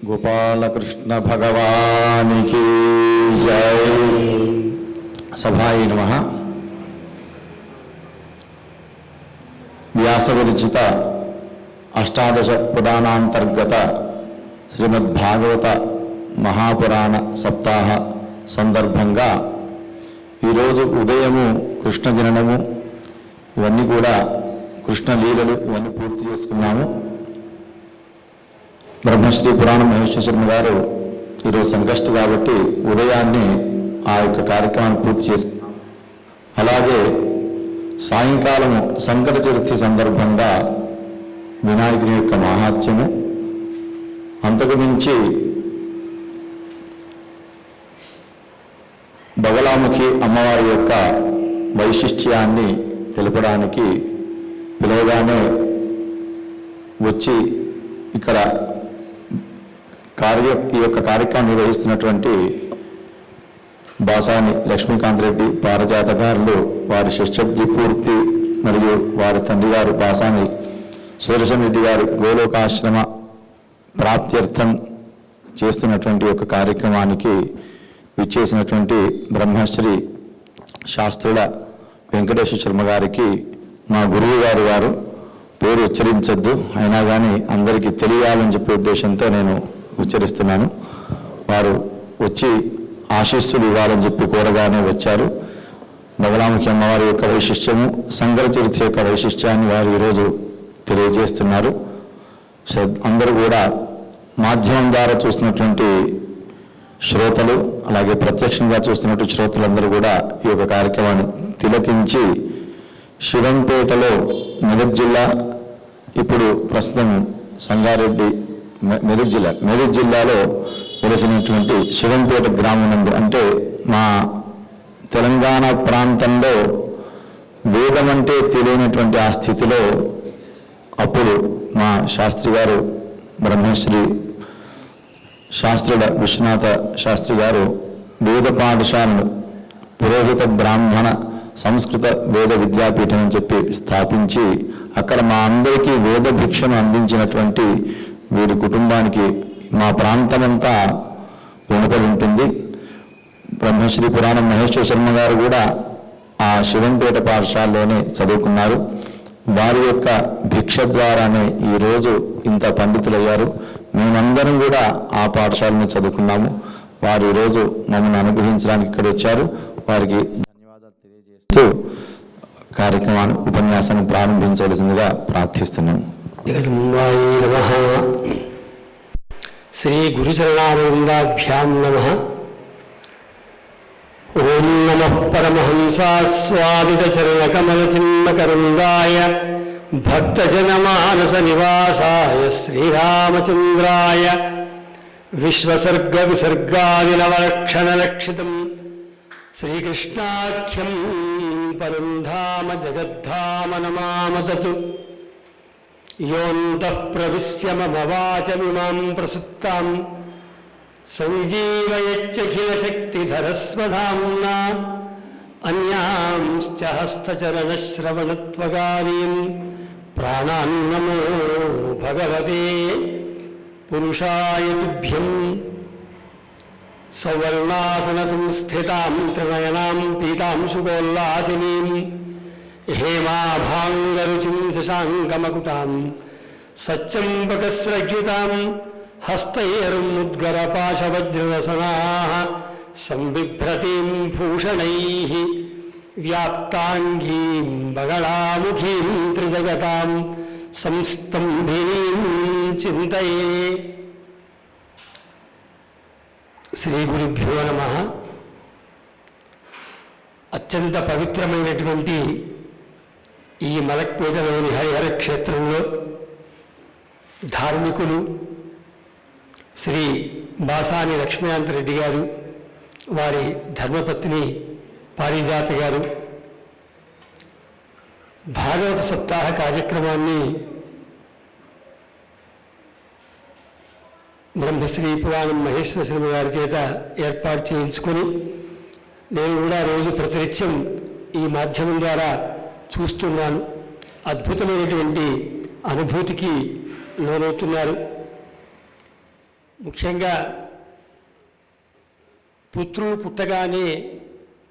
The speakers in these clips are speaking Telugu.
గోపాలకృష్ణ భగవానికి జై. సభాయ నమః. వ్యాసవిరచిత అష్టాదశ పురాణాంతర్గత శ్రీమద్భాగవత మహాపురాణ సప్తాహ సందర్భంగా ఈరోజు ఉదయము కృష్ణ జననము, ఇవన్నీ కూడా కృష్ణ లీలలు ఇవన్నీ పూర్తి చేసుకున్నాము. బ్రహ్మశ్రీ పురాణ మహేశ్వర శర్మ గారు ఈరోజు సంకష్ట కాబట్టి ఉదయాన్నే ఆ యొక్క కార్యక్రమాన్ని పూర్తి చేసుకున్నాం. అలాగే సాయంకాలము సంకట చతుర్థి సందర్భంగా వినాయకుని యొక్క మహాత్మ్యము, అంతకు మించి బగలాముఖి అమ్మవారి యొక్క వైశిష్ట్యాన్ని తెలపడానికి పిలవగానే వచ్చి ఇక్కడ ఈ యొక్క కార్యక్రమం నిర్వహిస్తున్నటువంటి బాసాని లక్ష్మీకాంత్ రెడ్డి పారజాత గారులు, వారి శతాబ్ది పూర్తి మరియు వారి తండ్రి గారు బాసాని సుదర్శన్ రెడ్డి గారు గోలోకాశ్రమ ప్రాప్త్యర్థం చేస్తున్నటువంటి యొక్క కార్యక్రమానికి విచ్చేసినటువంటి బ్రహ్మశ్రీ శాస్త్రుల వెంకటేశ్వర శర్మ గారికి మా గురువు గారు పేరు ఉచ్చరించద్దు, అయినా కానీ అందరికీ తెలియాలని చెప్పే ఉద్దేశంతో నేను ఉచ్చరిస్తున్నాను. వారు వచ్చి ఆశీస్సులు ఇవ్వాలని చెప్పి కోరగానే వచ్చారు. బగలాముఖి అమ్మవారి యొక్క వైశిష్ట్యము, సంకట చతుర్థి యొక్క వైశిష్ట్యాన్ని వారు ఈరోజు తెలియజేస్తున్నారు. అందరూ కూడా మాధ్యమం ద్వారా చూస్తున్నటువంటి శ్రోతలు, అలాగే ప్రత్యక్షంగా చూస్తున్నటువంటి శ్రోతలందరూ కూడా ఈ యొక్క కార్యక్రమాన్ని తిలకించి శివంపేటలో మెదక్ జిల్లా, ఇప్పుడు ప్రస్తుతం సంగారెడ్డి మెదక్ జిల్లాలో వెలిసినటువంటి శివంపేట గ్రామం నందు, అంటే మా తెలంగాణ ప్రాంతంలో వేదం అంటే తెలియనటువంటి ఆ స్థితిలో అప్పుడు మా శాస్త్రి గారు బ్రహ్మశ్రీ శాస్త్రుల విశ్వనాథ శాస్త్రి గారు వేద పాఠశాలను పురోహిత బ్రాహ్మణ సంస్కృత వేద విద్యాపీఠం అని చెప్పి స్థాపించి అక్కడ మా అందరికీ వేద భిక్షను అందించినటువంటి వీరి కుటుంబానికి మా ప్రాంతమంతా రుణపడి ఉంటుంది. బ్రహ్మశ్రీ పురాణ మహేశ్వర శర్మ గారు కూడా ఆ శివంపేట పాఠశాలలోనే చదువుకున్నారు. వారి యొక్క భిక్ష ద్వారానే ఈరోజు ఇంత పండితులయ్యారు. మేమందరం కూడా ఆ పాఠశాలని చదువుకున్నాము. వారు ఈరోజు మమ్మల్ని అనుగ్రహించడానికి ఇక్కడ వచ్చారు. వారికి ధన్యవాదాలు తెలియజేస్తూ కార్యక్రమాన్ని ఉపన్యాసాన్ని ప్రారంభించవలసిందిగా ప్రార్థిస్తున్నాము. శ్రీ గురుచరణారవిందాభ్యాం నమః. ఓం నమః పరమహంసాస్వామితచరణకమలచిన్మకరుందాయ భక్తజనమానస నివాసాయ శ్రీరామచంద్రాయ విశ్వసర్గ విసర్గాదినవలక్షణలక్షితం శ్రీకృష్ణాఖ్యం పరం ధామ జగద్ధామ నమామతతు. యోऽन्तః ప్రవిశ్య మమ వాచమిమాం ప్రసుప్తాం సంజీవయచ్చఖిలశక్తిధరస్వధామ్నా అన్యాంశ్చ హస్తచరణశ్రవణత్వగాదీన్ ప్రాణాన్నమో భగవతే పురుషాయ తుభ్యం. సవర్ణాసన సంస్థితాం త్రినయనాం పీతాంశుకోల్లాసినీం హేమాభాంగరుచిం శశాంకమకుటాం సచ్చంబకస్రగ్యుతాం హస్తైర్ముద్గరపాశవజ్రరసనాః సంబిభ్రతీం భూషణైః వ్యాప్తాంగీం బగళాముఖీం త్రిజగతాం సంస్తంభినీం చింతయే. శ్రీ గురుభ్యో నమః. అత్యంత పవిత్రమైనటువంటి ఈ మలక్పేటలోని హరిహర క్షేత్రంలో ధార్మికులు శ్రీ బాసాని లక్ష్మీకాంత్ రెడ్డి గారు, వారి ధర్మపత్ని పారిజాత గారు భాగవత సప్తాహ కార్యక్రమాన్ని బ్రహ్మశ్రీ పురాణం మహేశ్వర శర్మ గారి చేత ఏర్పాటు చేయించుకొని నేను కూడా రోజు ప్రతినిత్యం ఈ మాధ్యమం ద్వారా చూస్తున్నాను. అద్భుతమైనటువంటి అనుభూతికి లోనవుతున్నారు. ముఖ్యంగా పుత్రులు పుట్టగానే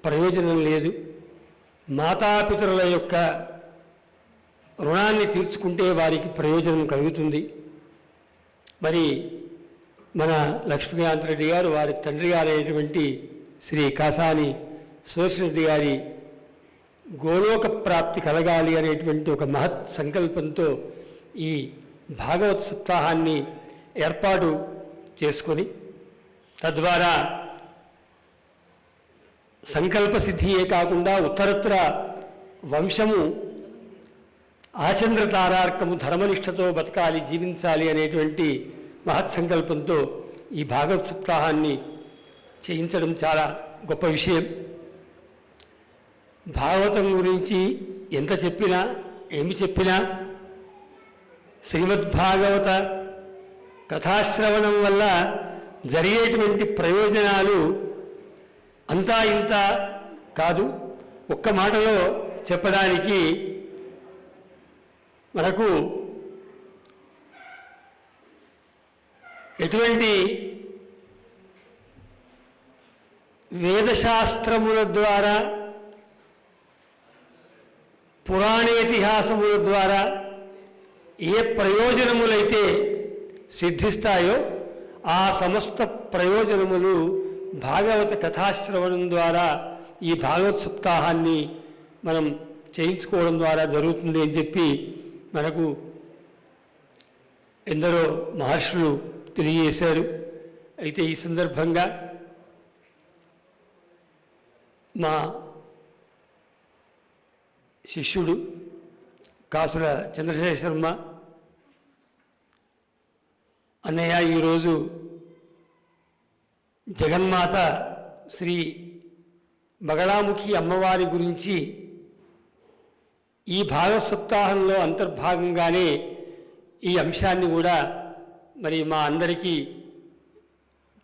ప్రయోజనం లేదు, మాతాపితరుల యొక్క రుణాన్ని తీర్చుకుంటే వారికి ప్రయోజనం కలుగుతుంది. మరి మన లక్ష్మీకాంత్ రెడ్డి గారు వారి తండ్రి గారైనటువంటి శ్రీ కాసాని సుదర్శన్ రెడ్డి గారి గోలోక ప్రాప్తి కలగాలి అనేటువంటి ఒక మహత్ సంకల్పంతో ఈ భాగవత సప్తాహాన్ని ఏర్పాటు చేసుకొని తద్వారా సంకల్ప సిద్ధియే కాకుండా ఉత్తరత్ర వంశము ఆచంద్ర తారార్కము ధర్మనిష్టతో బతకాలి, జీవించాలి అనేటువంటి మహత్ సంకల్పంతో ఈ భాగవత సప్తాహాన్ని చేయించడం చాలా గొప్ప విషయం. భాగవతం గురించి ఎంత చెప్పినా ఏమి చెప్పినా శ్రీమద్భాగవత కథాశ్రవణం వల్ల జరిగేటువంటి ప్రయోజనాలు అంతా ఇంత కాదు. ఒక్క మాటలో చెప్పడానికి మనకు ఎటువంటి వేదశాస్త్రముల ద్వారా పురాణేతిహాసముల ద్వారా ఏ ప్రయోజనములైతే సిద్ధిస్తాయో ఆ సమస్త ప్రయోజనములు భాగవత కథాశ్రవణం ద్వారా ఈ భాగవత సప్తాహాన్ని మనం చేయించుకోవడం ద్వారా జరుగుతుంది అని చెప్పి మనకు ఎందరో మహర్షులు తెలియజేశారు. అయితే ఈ సందర్భంగా మా శిష్యుడు కాసుల చంద్రశేఖర శర్మ అన్నయ్య ఈరోజు జగన్మాత శ్రీ బగళాముఖి అమ్మవారి గురించి ఈ భాగవత సప్తాహంలో అంతర్భాగంగానే ఈ అంశాన్ని కూడా మరి మా అందరికీ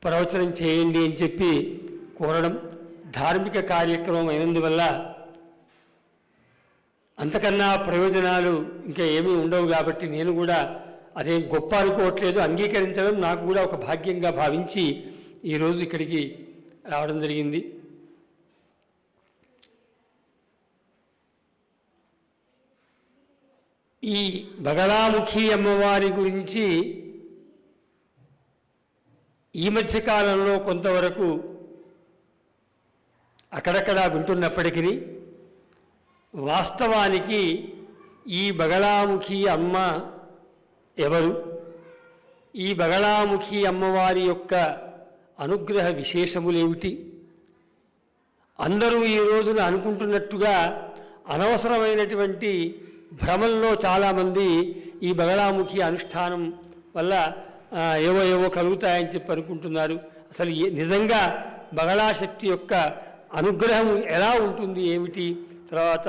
ప్రవచనం చేయండి అని చెప్పి కోరడం ధార్మిక కార్యక్రమం అయినందువల్ల అంతకన్నా ప్రయోజనాలు ఇంకా ఏమీ ఉండవు కాబట్టి నేను కూడా అదేం గొప్ప అనుకోవట్లేదు, అంగీకరించడం నాకు కూడా ఒక భాగ్యంగా భావించి ఈరోజు ఇక్కడికి రావడం జరిగింది. ఈ బగళాముఖి అమ్మవారి గురించి ఈ మధ్యకాలంలో కొంతవరకు అక్కడక్కడ వింటున్నప్పటికీ వాస్తవానికి ఈ బగళాముఖి అమ్మ ఎవరు, ఈ బగళాముఖి అమ్మవారి యొక్క అనుగ్రహ విశేషములేమిటి, అందరూ ఈ రోజున అనుకుంటున్నట్టుగా అనవసరమైనటువంటి భ్రమంలో చాలామంది ఈ బగళాముఖి అనుష్ఠానం వల్ల ఏవో కలుగుతాయని చెప్పి అనుకుంటున్నారు. అసలు నిజంగా బగళాశక్తి యొక్క అనుగ్రహం ఎలా ఉంటుంది ఏమిటి, తర్వాత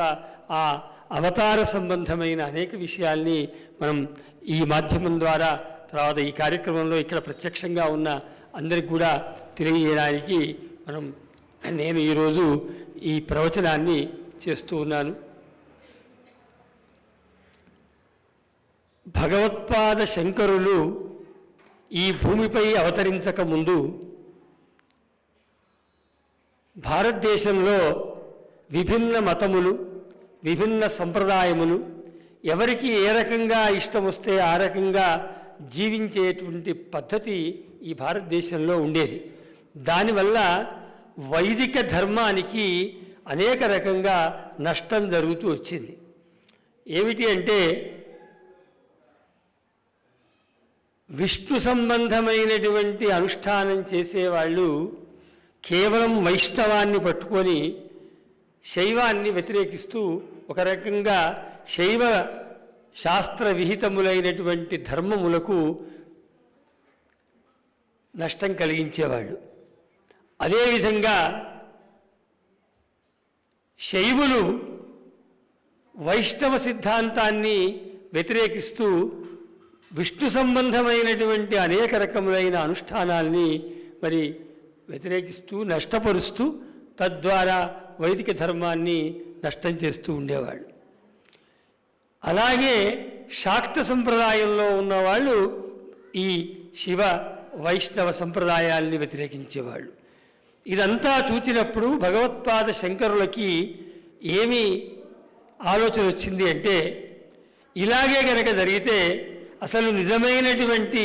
ఆ అవతార సంబంధమైన అనేక విషయాల్ని మనం ఈ మాధ్యమం ద్వారా తర్వాత ఈ కార్యక్రమంలో ఇక్కడ ప్రత్యక్షంగా ఉన్న అందరికి కూడా తెలియజేయడానికి నేను ఈరోజు ఈ ప్రవచనాన్ని చేస్తూ ఉన్నాను. భగవత్పాద శంకరులు ఈ భూమిపై అవతరించక ముందు భారతదేశంలో విభిన్న మతములు, విభిన్న సంప్రదాయములు ఎవరికి ఏ రకంగా ఇష్టం వస్తే ఆ రకంగా జీవించేటువంటి పద్ధతి ఈ భారతదేశంలో ఉండేది. దానివల్ల వైదిక ధర్మానికి అనేక రకంగా నష్టం జరుగుతూ వచ్చింది. ఏమిటి అంటే విష్ణు సంబంధమైనటువంటి అనుష్ఠానం చేసేవాళ్ళు కేవలం వైష్ణవాన్ని పట్టుకొని శైవాన్ని వ్యతిరేకిస్తూ ఒక రకంగా శైవ శాస్త్ర విహితములైనటువంటి ధర్మములకు నష్టం కలిగించేవాళ్ళు. అదేవిధంగా శైవులు వైష్ణవ సిద్ధాంతాన్ని వ్యతిరేకిస్తూ విష్ణు సంబంధమైనటువంటి అనేక రకములైన అనుష్ఠానాల్ని మరి వ్యతిరేకిస్తూ నష్టపరుస్తూ తద్వారా వైదిక ధర్మాన్ని నష్టం చేస్తూ ఉండేవాళ్ళు. అలాగే శాక్త సంప్రదాయంలో ఉన్నవాళ్ళు ఈ శివ వైష్ణవ సంప్రదాయాల్ని వ్యతిరేకించేవాళ్ళు. ఇదంతా చూచినప్పుడు భగవత్పాద శంకరులకి ఏమి ఆలోచన వచ్చింది అంటే, ఇలాగే కనుక జరిగితే అసలు నిజమైనటువంటి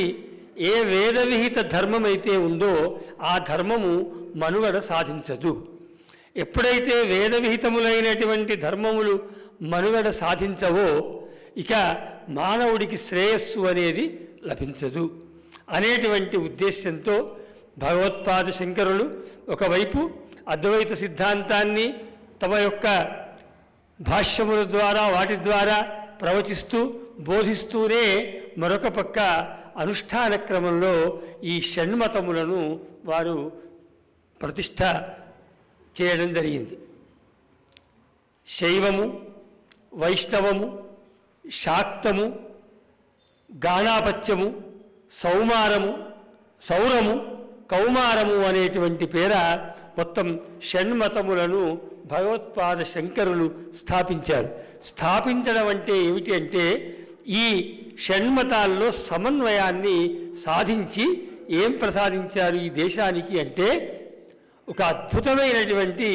ఏ వేదవిహిత ధర్మం అయితే ఉందో ఆ ధర్మము మనుగడ సాధించదు. ఎప్పుడైతే వేదవిహితములైనటువంటి ధర్మములు మనుగడ సాధించవో ఇక మానవుడికి శ్రేయస్సు అనేది లభించదు అనేటువంటి ఉద్దేశంతో భగవత్పాద శంకరులు ఒకవైపు అద్వైత సిద్ధాంతాన్ని తమ యొక్క భాష్యముల ద్వారా వాటి ద్వారా ప్రవచిస్తూ బోధిస్తూనే మరొక పక్క అనుష్ఠాన క్రమంలో ఈ షణ్మతములను వారు ప్రతిష్ఠ చేయడం జరిగింది. శైవము, వైష్ణవము, శాక్తము, గాణాపత్యము, సౌరము, కౌమారము అనేటువంటి పేర మొత్తం షణ్మతములను భగవత్పాద శంకరులు స్థాపించారు. స్థాపించడం అంటే ఏమిటి అంటే, ఈ షణ్మతాల్లో సమన్వయాన్ని సాధించి ఏం ప్రసాదించారు ఈ దేశానికి అంటే, ఒక అద్భుతమైనటువంటి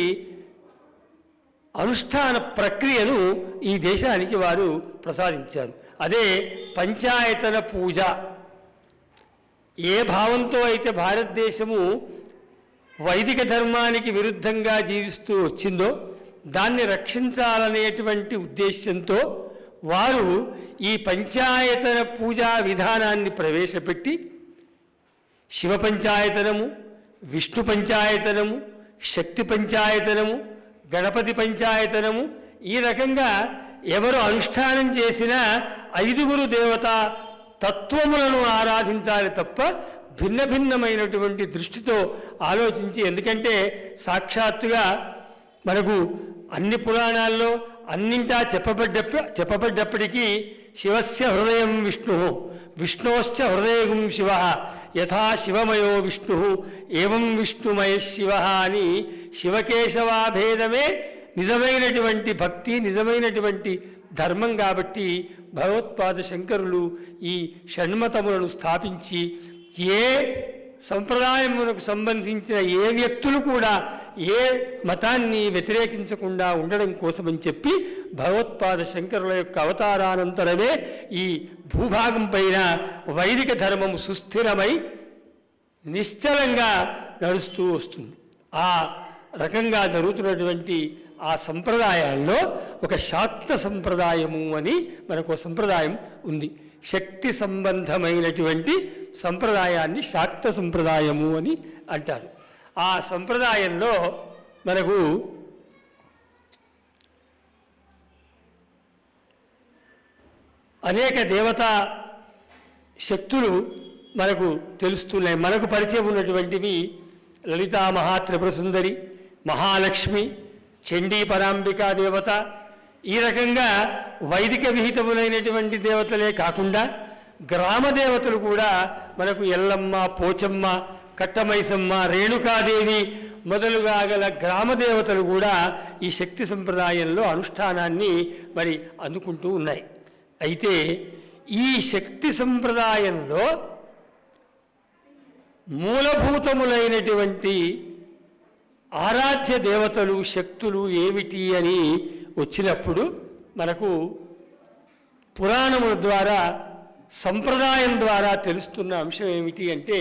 అనుష్ఠాన ప్రక్రియను ఈ దేశానికి వారు ప్రసాదించారు. అదే పంచాయతన పూజ. ఏ భావంతో అయితే భారతదేశము వైదిక ధర్మానికి విరుద్ధంగా జీవిస్తూ వచ్చిందో దాన్ని రక్షించాలనేటువంటి ఉద్దేశంతో వారు ఈ పంచాయతన పూజా విధానాన్ని ప్రవేశపెట్టి శివ పంచాయతనము, విష్ణు పంచాయతనము, శక్తి పంచాయతనము, గణపతి పంచాయతనము, ఈ రకంగా ఎవరు అనుష్ఠానం చేసినా 5 దేవతా తత్వములను ఆరాధించాలి తప్ప భిన్న భిన్నమైనటువంటి దృష్టితో ఆలోచించి, ఎందుకంటే సాక్షాత్తుగా మనకు అన్ని పురాణాల్లో అన్నింటా చెప్పబడ్డప్పటికీ శివస్య హృదయం విష్ణు, విష్ణోశ్చ హృదయం శివ, యథా శివమయో విష్ణు ఏవం విష్ణుమయ శివ అని శివకేశవాభేదమే నిజమైనటువంటి భక్తి, నిజమైనటువంటి ధర్మం. కాబట్టి భగవత్పాద శంకరులు ఈ షణ్మతములను స్థాపించి ఏ సంప్రదాయమునకు సంబంధించిన ఏ వ్యక్తులు కూడా ఏ మతాన్ని వ్యతిరేకించకుండా ఉండడం కోసమని చెప్పి భగవత్పాద శంకరుల యొక్క అవతారానంతరమే ఈ భూభాగం పైన వైదిక ధర్మము సుస్థిరమై నిశ్చలంగా నడుస్తూ వస్తుంది. ఆ రకంగా జరుగుతున్నటువంటి ఆ సంప్రదాయాల్లో ఒక శాక్త సంప్రదాయము అని మనకు సంప్రదాయం ఉంది. శక్తి సంబంధమైనటువంటి సంప్రదాయాన్ని శాక్త సంప్రదాయము అని అంటారు. ఆ సంప్రదాయంలో మనకు అనేక దేవతా శక్తులు మనకు తెలుస్తున్నాయి. మనకు పరిచయం ఉన్నటువంటివి లలితా మహాత్రిపుర సుందరి, మహాలక్ష్మి, చండీ పరాంబికా దేవత. ఈ రకంగా వైదిక విహితములైనటువంటి దేవతలే కాకుండా గ్రామ దేవతలు కూడా మనకు ఎల్లమ్మ, పోచమ్మ, కట్టమైసమ్మ, రేణుకాదేవి మొదలుగా గల గ్రామ దేవతలు కూడా ఈ శక్తి సంప్రదాయంలో అనుష్ఠానాన్ని మరి అందుకుంటూ ఉన్నాయి. అయితే ఈ శక్తి సంప్రదాయంలో మూలభూతములైనటువంటి ఆరాధ్య దేవతలు, శక్తులు ఏమిటి అని వచ్చినప్పుడు మనకు పురాణముల ద్వారా, సంప్రదాయం ద్వారా తెలుస్తున్న అంశం ఏమిటి అంటే,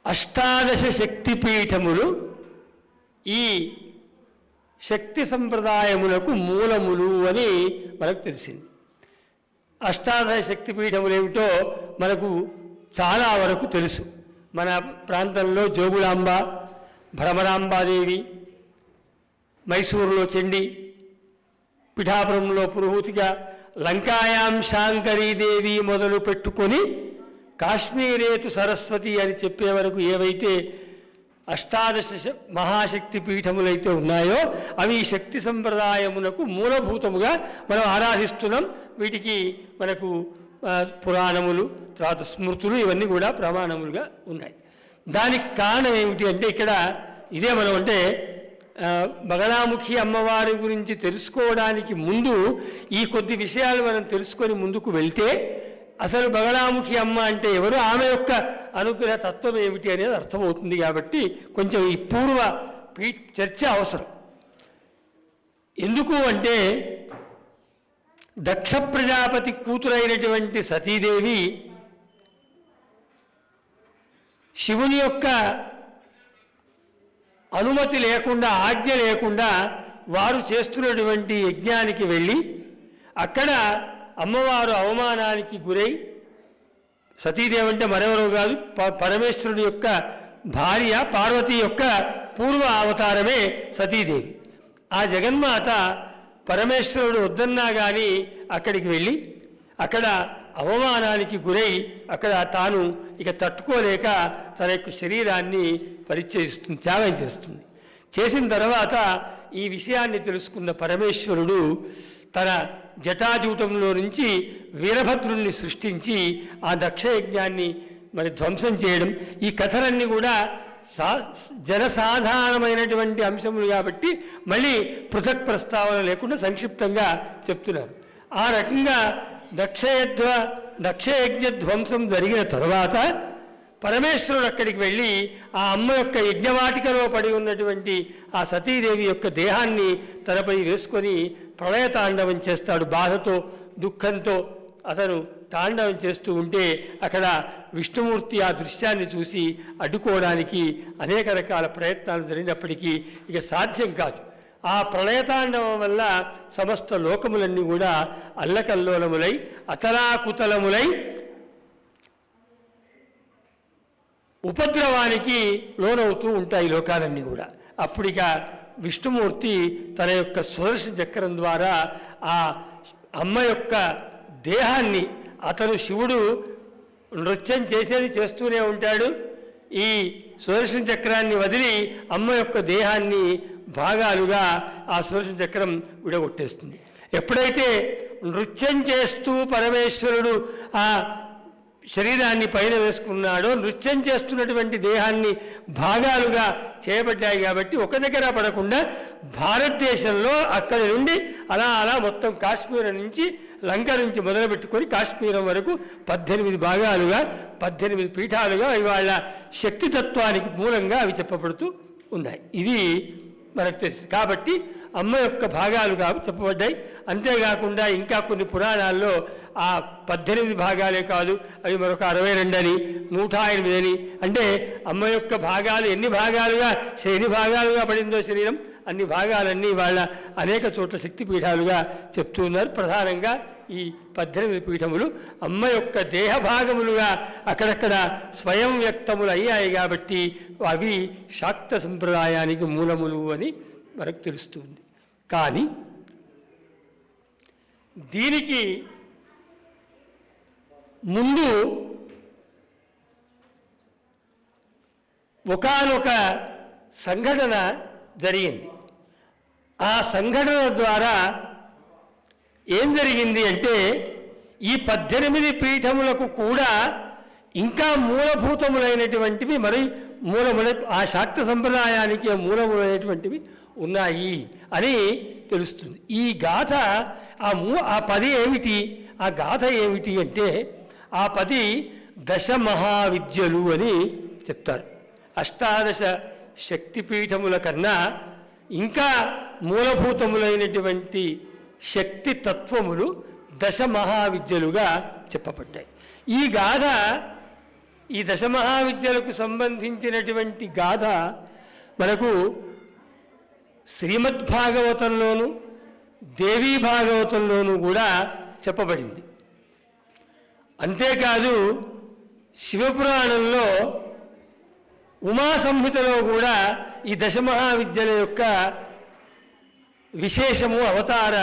18 శక్తిపీఠములు ఈ శక్తి సంప్రదాయములకు మూలములు అని మనకు తెలిసింది. 18 శక్తిపీఠములు ఏమిటో మనకు చాలా వరకు తెలుసు. మన ప్రాంతంలో జోగులాంబ, భ్రమరాంబాదేవి, మైసూరులో చండి, పిఠాపురంలో పురుహూతిగా, లంకాయాం శాంకరీదేవి మొదలు పెట్టుకొని కాశ్మీరేతు సరస్వతి అని చెప్పే వరకు ఏవైతే 18 మహాశక్తి పీఠములైతే ఉన్నాయో అవి శక్తి సంప్రదాయమునకు మూలభూతముగా మనం ఆరాధిస్తున్నాం. వీటికి మనకు పురాణములు, తర్వాత స్మృతులు ఇవన్నీ కూడా ప్రమాణములుగా ఉన్నాయి. దానికి కారణం ఏమిటి అంటే, ఇక్కడ ఇదే మనం అంటే బగలాముఖి అమ్మవారి గురించి తెలుసుకోవడానికి ముందు ఈ కొద్ది విషయాలు మనం తెలుసుకొని ముందుకు వెళ్తే అసలు బగళాముఖి అమ్మ అంటే ఎవరు, ఆమె యొక్క అనుగ్రహ తత్వం ఏమిటి అనేది అర్థమవుతుంది. కాబట్టి కొంచెం ఈ పూర్వ చర్చ అవసరం. ఎందుకు అంటే దక్ష ప్రజాపతి కూతురైనటువంటి సతీదేవి శివుని యొక్క అనుమతి లేకుండా, ఆజ్ఞ లేకుండా వారు చేస్తున్నటువంటి యజ్ఞానికి వెళ్ళి అక్కడ అమ్మవారు అవమానానికి గురై, సతీదేవి అంటే మరెవరో కాదు, పరమేశ్వరుడి యొక్క భార్య పార్వతి యొక్క పూర్వ అవతారమే సతీదేవి. ఆ జగన్మాత పరమేశ్వరుడు వద్దన్నా కానీ అక్కడికి వెళ్ళి అక్కడ అవమానానికి గురై అక్కడ తాను ఇక తట్టుకోలేక తన యొక్క శరీరాన్ని పరిచయిస్తుంది, త్యాగం చేస్తుంది. చేసిన తర్వాత ఈ విషయాన్ని తెలుసుకున్న పరమేశ్వరుడు తన జటాజూటంలో నుంచి వీరభద్రుణ్ణి సృష్టించి ఆ దక్షయజ్ఞాన్ని మరి ధ్వంసం చేయడం. ఈ కథలన్నీ కూడా జనసాధారణమైనటువంటి అంశములు కాబట్టి మళ్ళీ పృథక్ ప్రస్తావన లేకుండా సంక్షిప్తంగా చెప్తున్నారు. ఆ రకంగా దక్షయజ్ఞ ధ్వంసం జరిగిన తర్వాత పరమేశ్వరుడు అక్కడికి వెళ్ళి ఆ అమ్మ యొక్క యజ్ఞవాటికలో పడి ఉన్నటువంటి ఆ సతీదేవి యొక్క దేహాన్ని తనపై వేసుకొని ప్రళయ తాండవం చేస్తాడు. బాధతో, దుఃఖంతో అతను తాండవం చేస్తూ ఉంటే అక్కడ విష్ణుమూర్తి ఆ దృశ్యాన్ని చూసి అడ్డుకోవడానికి అనేక రకాల ప్రయత్నాలు జరిగినప్పటికీ ఇక సాధ్యం కాదు. ఆ ప్రళయతాండవం వల్ల సమస్త లోకములన్నీ కూడా అల్లకల్లోలములై అతలాకుతలములై ఉపద్రవానికి లోనవుతూ ఉంటాయి లోకాలన్నీ కూడా. అప్పుడిక విష్ణుమూర్తి తన యొక్క సుదర్శన చక్రం ద్వారా ఆ అమ్మ యొక్క దేహాన్ని, అతను శివుడు నృత్యం చేస్తూనే ఉంటాడు. ఈ సుదర్శన చక్రాన్ని వదిలి అమ్మ యొక్క దేహాన్ని భాగాలుగా ఆ సుదర్శన చక్రం విడగొట్టేస్తుంది. ఎప్పుడైతే నృత్యం చేస్తూ పరమేశ్వరుడు ఆ శరీరాన్ని పైన వేసుకున్నాడో, నృత్యం చేస్తున్నటువంటి దేహాన్ని భాగాలుగా చేయబడ్డాయి కాబట్టి ఒక దగ్గర పడకుండా భారతదేశంలో అక్కడి నుండి అలా అలా మొత్తం కాశ్మీరం నుంచి, లంక నుంచి మొదలుపెట్టుకొని కాశ్మీరం వరకు 18 భాగాలుగా 18 పీఠాలుగా ఇవాళ శక్తితత్వానికి మూలంగా అవి చెప్పబడుతూ ఉన్నాయి. ఇది మనకు తెలుసు. కాబట్టి అమ్మ యొక్క భాగాలుగా చెప్పబడ్డాయి. అంతేకాకుండా ఇంకా కొన్ని పురాణాల్లో ఆ 18 భాగాలే కాదు, అవి మరొక 62 అని, 108 అని, అంటే అమ్మ యొక్క భాగాలు ఎన్ని భాగాలుగా పడిందో శరీరం అన్ని భాగాలన్నీ వాళ్ళ అనేక చోట్ల శక్తిపీఠాలుగా చెప్తూ ఉన్నారు. ప్రధానంగా ఈ 18 పీఠములు అమ్మ యొక్క దేహ భాగములుగా అక్కడక్కడ స్వయం వ్యక్తములు అయ్యాయి కాబట్టి అవి శాక్త సంప్రదాయానికి మూలములు అని మనకు తెలుస్తుంది. కానీ దీనికి ముందు ఒకానొక సంఘటన జరిగింది. ఆ సంఘటన ద్వారా ఏం జరిగింది అంటే ఈ 18 పీఠములకు కూడా ఇంకా మూలభూతములైనటువంటివి, మరి ఆ శాక్త సంప్రదాయానికి మూలములైనటువంటివి ఉన్నాయి అని తెలుస్తుంది. ఈ గాథ ఆ 10 ఏమిటి, ఆ గాథ ఏమిటి అంటే ఆ 10 దశమహావిద్యలు అని చెప్తారు. 18 శక్తిపీఠముల కన్నా ఇంకా మూలభూతములైనటువంటి శక్తి తత్వములు దశమహావిద్యలుగా చెప్పబడ్డాయి. ఈ గాథ, ఈ దశమహావిద్యలకు సంబంధించినటువంటి గాథ మనకు శ్రీమద్భాగవతంలోను దేవీ భాగవతంలోనూ కూడా చెప్పబడింది. అంతేకాదు శివపురాణంలో ఉమా సంహితలో కూడా ఈ దశమహావిద్యల యొక్క విశేషము, అవతార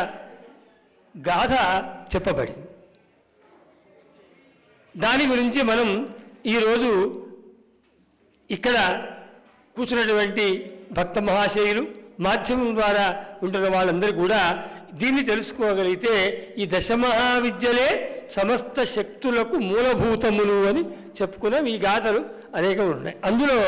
గాథ చెప్పబడింది. దాని గురించి మనం ఈరోజు ఇక్కడ కూర్చున్నటువంటి భక్త మహాశయులు, మాధ్యమం ద్వారా ఉంటున్న వాళ్ళందరూ కూడా దీన్ని తెలుసుకోగలిగితే ఈ దశమహావిద్యలే సమస్త శక్తులకు మూలభూతములు అని చెప్పుకున్నాం. ఈ గాథలు అనేకం ఉన్నాయి. అందులో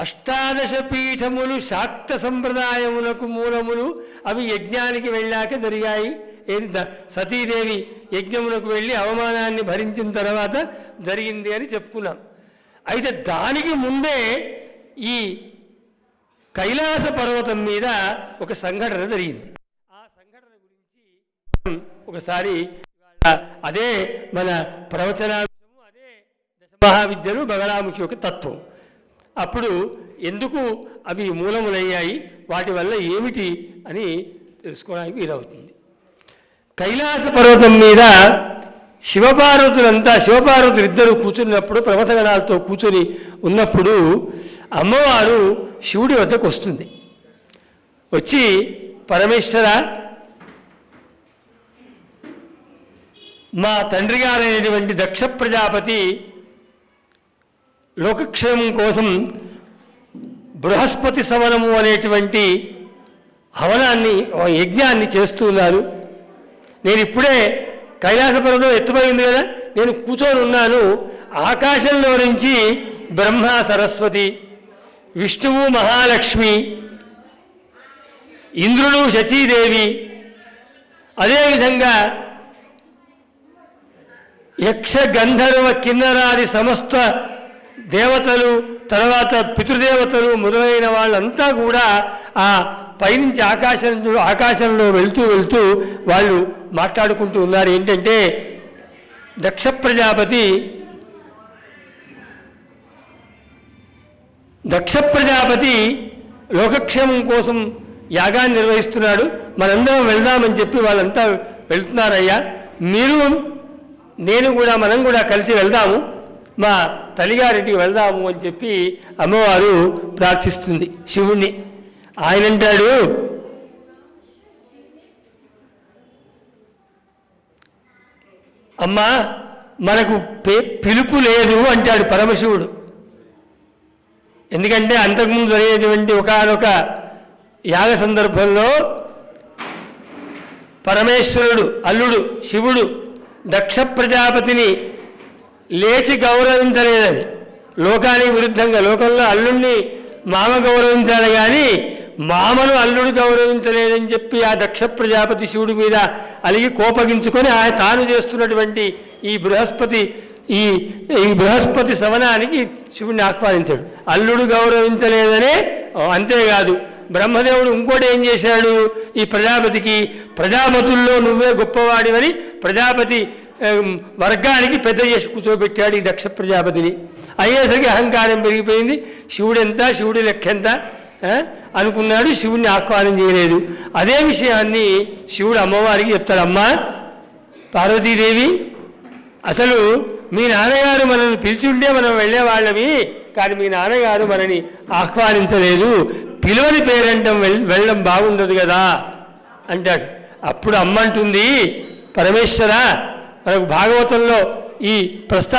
అష్టాదశ పీఠములు శాక్త సంప్రదాయములకు మూలములు. అవి యజ్ఞానికి వెళ్ళాక జరిగాయి. ఏది సతీదేవి యజ్ఞమునకు వెళ్ళి అవమానాన్ని భరించిన తర్వాత జరిగింది అని చెప్పుకున్నాం. అయితే దానికి ముందే ఈ కైలాస పర్వతం మీద ఒక సంఘటన జరిగింది. ఆ సంఘటన గురించి మనం ఒకసారి అదే మన ప్రవచనాంశము, అదే దశమహావిద్యలు బగళాముఖి యొక్క తత్వం. అప్పుడు ఎందుకు అవి మూలములయ్యాయి, వాటి వల్ల ఏమిటి అని తెలుసుకోవడానికి వీలవుతుంది. కైలాస పర్వతం మీద శివపార్వతులు ఇద్దరు కూర్చున్నప్పుడు, ప్రమథగణాలతో కూర్చొని ఉన్నప్పుడు అమ్మవారు శివుడి వద్దకు వస్తుంది. వచ్చి, పరమేశ్వర, మా తండ్రి గారైనటువంటి దక్ష ప్రజాపతి లోకక్షేమం కోసం బృహస్పతి సవనము అనేటువంటి యజ్ఞాన్ని చేస్తున్నారు. నేను ఇప్పుడే కైలాస పర్వతం ఎత్తుపై ఉంది కదా, నేను కూర్చొని ఉన్నాను. ఆకాశంలో నుంచి బ్రహ్మ సరస్వతి, విష్ణువు మహాలక్ష్మి, ఇంద్రుడు శచీదేవి, అదేవిధంగా యక్ష గంధర్వ కిన్నరాది సమస్త దేవతలు, తర్వాత పితృదేవతలు మొదలైన వాళ్ళంతా కూడా ఆ పైనుంచి ఆకాశంలో వెళ్తూ వాళ్ళు మాట్లాడుకుంటూ ఉన్నారు. ఏంటంటే, దక్ష ప్రజాపతి లోకక్షేమం కోసం యాగాన్ని నిర్వహిస్తున్నాడు, మనందరం వెళ్దామని చెప్పి వాళ్ళంతా వెళ్తున్నారయ్యా, మనం కూడా కలిసి వెళ్దాము, మా తల్లిగారింటికి వెళ్దాము అని చెప్పి అమ్మవారు ప్రార్థిస్తుంది శివుణ్ణి. ఆయన అంటాడు, అమ్మా మనకు పిలుపు లేదు అంటాడు పరమశివుడు. ఎందుకంటే అంతకుముందు జరిగేటువంటి ఒకానొక యాగ సందర్భంలో పరమేశ్వరుడు అల్లుడు శివుడు దక్ష ప్రజాపతిని లేచి గౌరవించలేదని, లోకానికి విరుద్ధంగా, లోకంలో అల్లుడిని మామ గౌరవించాలి కానీ మామను అల్లుడు గౌరవించలేదని చెప్పి ఆ దక్ష ప్రజాపతి శివుడి మీద అలిగి కోపగించుకొని తాను చేస్తున్నటువంటి ఈ బృహస్పతి సవనానికి శివుడిని ఆహ్వానించాడు. అల్లుడు గౌరవించలేదనే, అంతేకాదు బ్రహ్మదేవుడు ఇంకోటి ఏం చేశాడు, ఈ ప్రజాపతుల్లో నువ్వే గొప్పవాడివని ప్రజాపతి వర్గానికి పెద్ద చేసి కూర్చోబెట్టాడు ఈ దక్ష ప్రజాపతిని. అయ్యేసరికి అహంకారం పెరిగిపోయింది. శివుడెంత, శివుడి లెక్కెంత అనుకున్నాడు, శివుడిని ఆహ్వానం చేయలేదు. అదే విషయాన్ని శివుడు అమ్మవారికి చెప్తాడు. అమ్మా పార్వతీదేవి, అసలు మీ నాన్నగారు మనల్ని పిలిచుంటే మనం వెళ్ళేవాళ్ళమి, కానీ మీ నాన్నగారు మనని ఆహ్వానించలేదు, పిలువని పేరంటం వెళ్ళడం బాగుండదు కదా అంటాడు. అప్పుడు అమ్మ అంటుంది, పరమేశ్వర, మనకు భాగవతంలో ఈ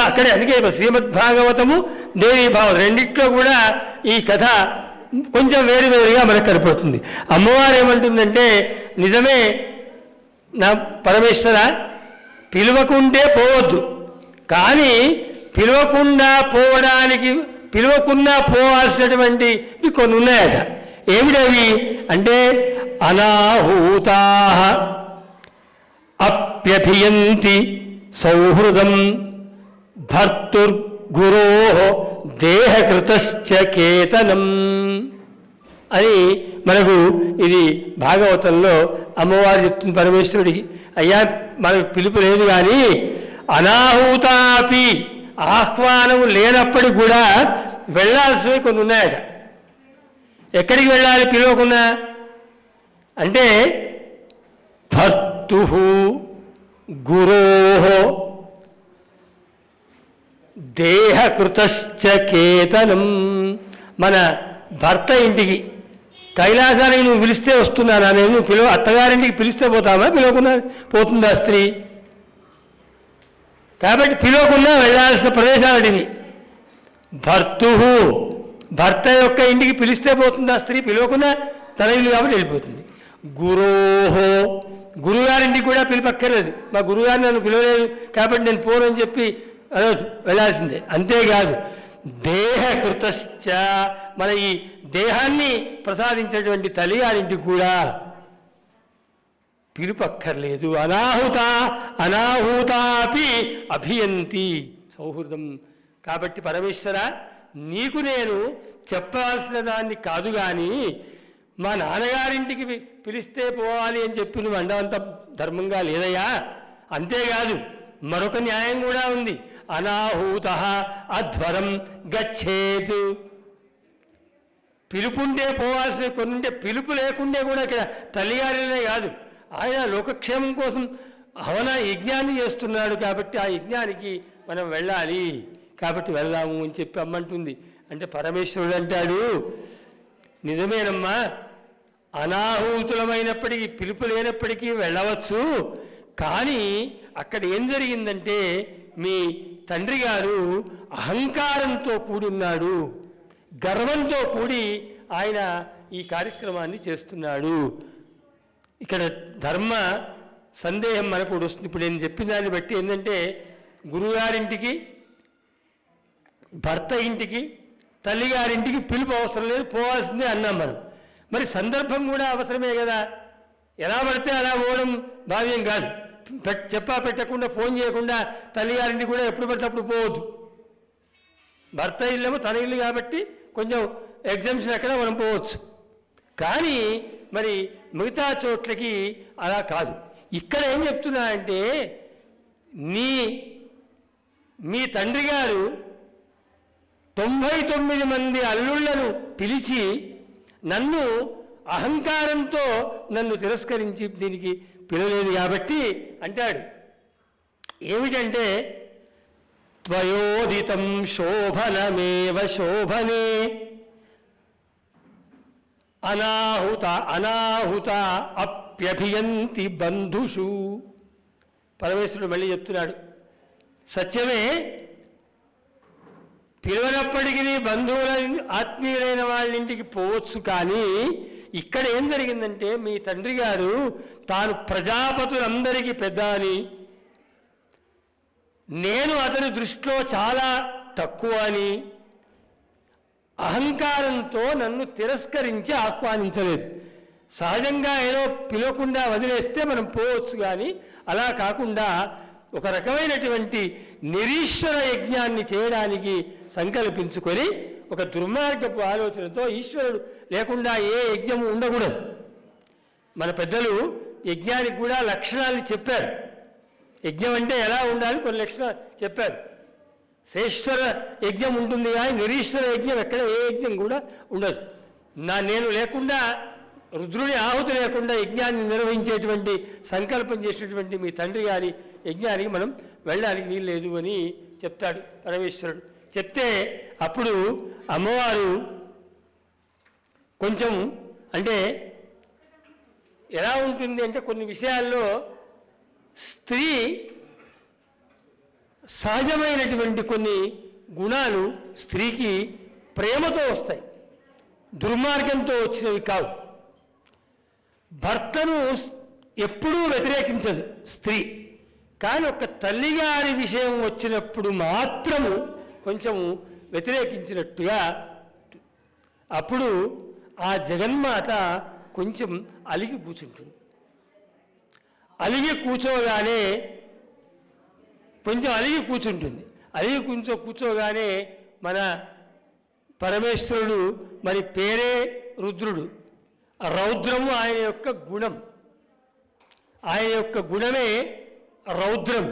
అక్కడే, అందుకే శ్రీమద్ భాగవతము దేవీభావం రెండిట్లో కూడా ఈ కథ కొంచెం వేరువేరుగా మనకు కనపడుతుంది. అమ్మవారు ఏమంటుందంటే, నిజమే నా పరమేశ్వర, పిలవకుంటే పోవద్దు, కానీ పిలవకున్నా పోవాల్సినటువంటివి కొన్ని ఉన్నాయట. ఏమిటవి అంటే, అనాహూతా అప్యభియంతి సౌహృదం భర్తుర్గురో దేహకృతశ్చ కేతనం అని మనకు ఇది భాగవతంలో అమ్మవారు చెప్తుంది పరమేశ్వరుడికి. అయ్యా మనకు పిలుపు లేదు కానీ అనాహూతాపి, ఆహ్వానం లేనప్పటికి కూడా వెళ్ళాల్సినవి కొన్ని ఉన్నాయట. ఎక్కడికి వెళ్ళాలి పిలవకున్నా అంటే, భర్తు గురో దేహకృతశ్చ కేతనం. మన భర్త ఇంటికి, కైలాసానికి నువ్వు పిలిస్తే వస్తున్నానా, నేను అత్తగారింటికి పిలిస్తే పోతామా, పిలవకున్నా పోతుందా స్త్రీ? కాబట్టి పిలవకున్నా వెళ్ళాల్సిన ప్రదేశాలటివి. భర్త యొక్క ఇంటికి పిలిస్తే పోతుందా స్త్రీ, పిలవకున్నా తన ఇల్లు కాబట్టి వెళ్ళిపోతుంది. గురోహో, గురుగారింటికి కూడా పిలిపక్కర్లేదు, మా గురుగారిని నన్ను పిలవలేదు కాబట్టి నేను పోనని చెప్పి వెళ్ళాల్సిందే. అంతేకాదు దేహకృతశ్చ, మన ఈ దేహాన్ని ప్రసాదించినటువంటి తల్లిగారింటికి కూడా పిలుపక్కర్లేదు. అనాహూతాపి అభియంతి సౌహృదం. కాబట్టి పరమేశ్వర, నీకు నేను చెప్పాల్సిన దాన్ని కాదు, కానీ మా నాన్నగారింటికి పిలిస్తే పోవాలి అని చెప్పి నువ్వు అండంత ధర్మంగా లేదయ్యా. అంతేకాదు మరొక న్యాయం కూడా ఉంది. అనాహూత అధ్వరం గచ్చేత్. పిలుపుంటే పోవాల్సిన కొన్ని ఉంటే, పిలుపు లేకుండే కూడా ఇక్కడ తల్లిగారినే కాదు, ఆయన లోకక్షేమం కోసం హవన యజ్ఞాన్ని చేస్తున్నాడు కాబట్టి ఆ యజ్ఞానికి మనం వెళ్ళాలి, కాబట్టి వెళ్దాము అని చెప్పి అమ్మంటుంది. అంటే పరమేశ్వరుడు అంటాడు, నిజమేనమ్మా, అనాహూతులమైనప్పటికీ పిలుపు లేనప్పటికీ వెళ్ళవచ్చు, కానీ అక్కడ ఏం జరిగిందంటే మీ తండ్రి గారు అహంకారంతో కూడి ఉన్నాడు, గర్వంతో కూడి ఆయన ఈ కార్యక్రమాన్ని చేస్తున్నాడు. ఇక్కడ ధర్మ సందేహం మనకు కూడా వస్తుంది. ఇప్పుడు నేను చెప్పిన దాన్ని బట్టి ఏంటంటే, గురువుగారింటికి, భర్త ఇంటికి, తల్లిగారింటికి పిలుపు అవసరం లేదు, పోవాల్సిందే అన్నాం మనం. మరి సందర్భం కూడా అవసరమే కదా. ఎలా పడితే అలా పోవడం భావ్యం కాదు. చెప్పా పెట్టకుండా, ఫోన్ చేయకుండా తల్లిగారింటికి కూడా ఎప్పుడు పడితే అప్పుడు పోవద్దు. భర్త ఇల్లేమో తన ఇల్లు కాబట్టి కొంచెం ఎగ్జామ్షన్ అక్కడ మనం పోవచ్చు, కానీ మరి మిగతా చోట్లకి అలా కాదు. ఇక్కడ ఏం చెప్తున్నా అంటే, మీ తండ్రి గారు 99 మంది అల్లుళ్లను పిలిచి నన్ను అహంకారంతో నన్ను తిరస్కరించి దీనికి పిలవలేదు కాబట్టి అంటాడు. ఏమిటంటే, త్వయోదితం శోభనమేవ శోభనే అనాహుత అప్యభియంతి బంధుషు. పరమేశ్వరుడు మళ్ళీ చెప్తున్నాడు, సత్యమే, పిలవనప్పటికీ బంధువుల ఆత్మీయులైన వాళ్ళ ఇంటికి పోవచ్చు, కానీ ఇక్కడ ఏం జరిగిందంటే, మీ తండ్రి గారు తాను ప్రజాపతులందరికీ పెద్ద అని, నేను అతని దృష్టిలో చాలా తక్కువ అని అహంకారంతో నన్ను తిరస్కరించి ఆహ్వానించలేదు. సహజంగా ఏదో పిలవకుండా వదిలేస్తే మనం పోవచ్చు, కానీ అలా కాకుండా ఒక రకమైనటువంటి నిరీశ్వర యజ్ఞాన్ని చేయడానికి సంకల్పించుకొని ఒక దుర్మార్గపు ఆలోచనతో, ఈశ్వరుడు లేకుండా ఏ యజ్ఞము ఉండకూడదు. మన పెద్దలు యజ్ఞానికి కూడా లక్షణాలు చెప్పారు. యజ్ఞం అంటే ఎలా ఉండాలి కొన్ని లక్షణాలు చెప్పారు. శేశ్వర యజ్ఞం ఉంటుంది, కానీ నిరీశ్వర యజ్ఞం ఎక్కడ ఏ యజ్ఞం కూడా ఉండదు. నేను లేకుండా, రుద్రుని ఆహుతి లేకుండా యజ్ఞాన్ని నిర్వహించేటువంటి సంకల్పం చేసినటువంటి మీ తండ్రి గారి యజ్ఞానికి మనం వెళ్ళడానికి వీల్లేదు అని చెప్తాడు పరమేశ్వరుడు. చెప్తే అప్పుడు అమ్మవారు కొంచెం, అంటే ఎలా ఉంటుంది అంటే, కొన్ని విషయాల్లో స్త్రీ సహజమైనటువంటి కొన్ని గుణాలు స్త్రీకి ప్రేమతో వస్తాయి, దుర్మార్గంతో వచ్చినవి కావు. భర్తను ఎప్పుడూ వ్యతిరేకించదు స్త్రీ, కానీ ఒక తల్లిగారి విషయం వచ్చినప్పుడు మాత్రము కొంచెము వ్యతిరేకించినట్టుగా. అప్పుడు ఆ జగన్మాత కొంచెం అలిగి కూర్చుంటుంది. అలిగి కూర్చోగానే కొంచెం అలిగి కూర్చుంటుంది. అలిగి కూర్చోగానే మన పరమేశ్వరుడు, మరి పేరే రుద్రుడు, రౌద్రము ఆయన యొక్క గుణం, ఆయన యొక్క గుణమే రౌద్రం.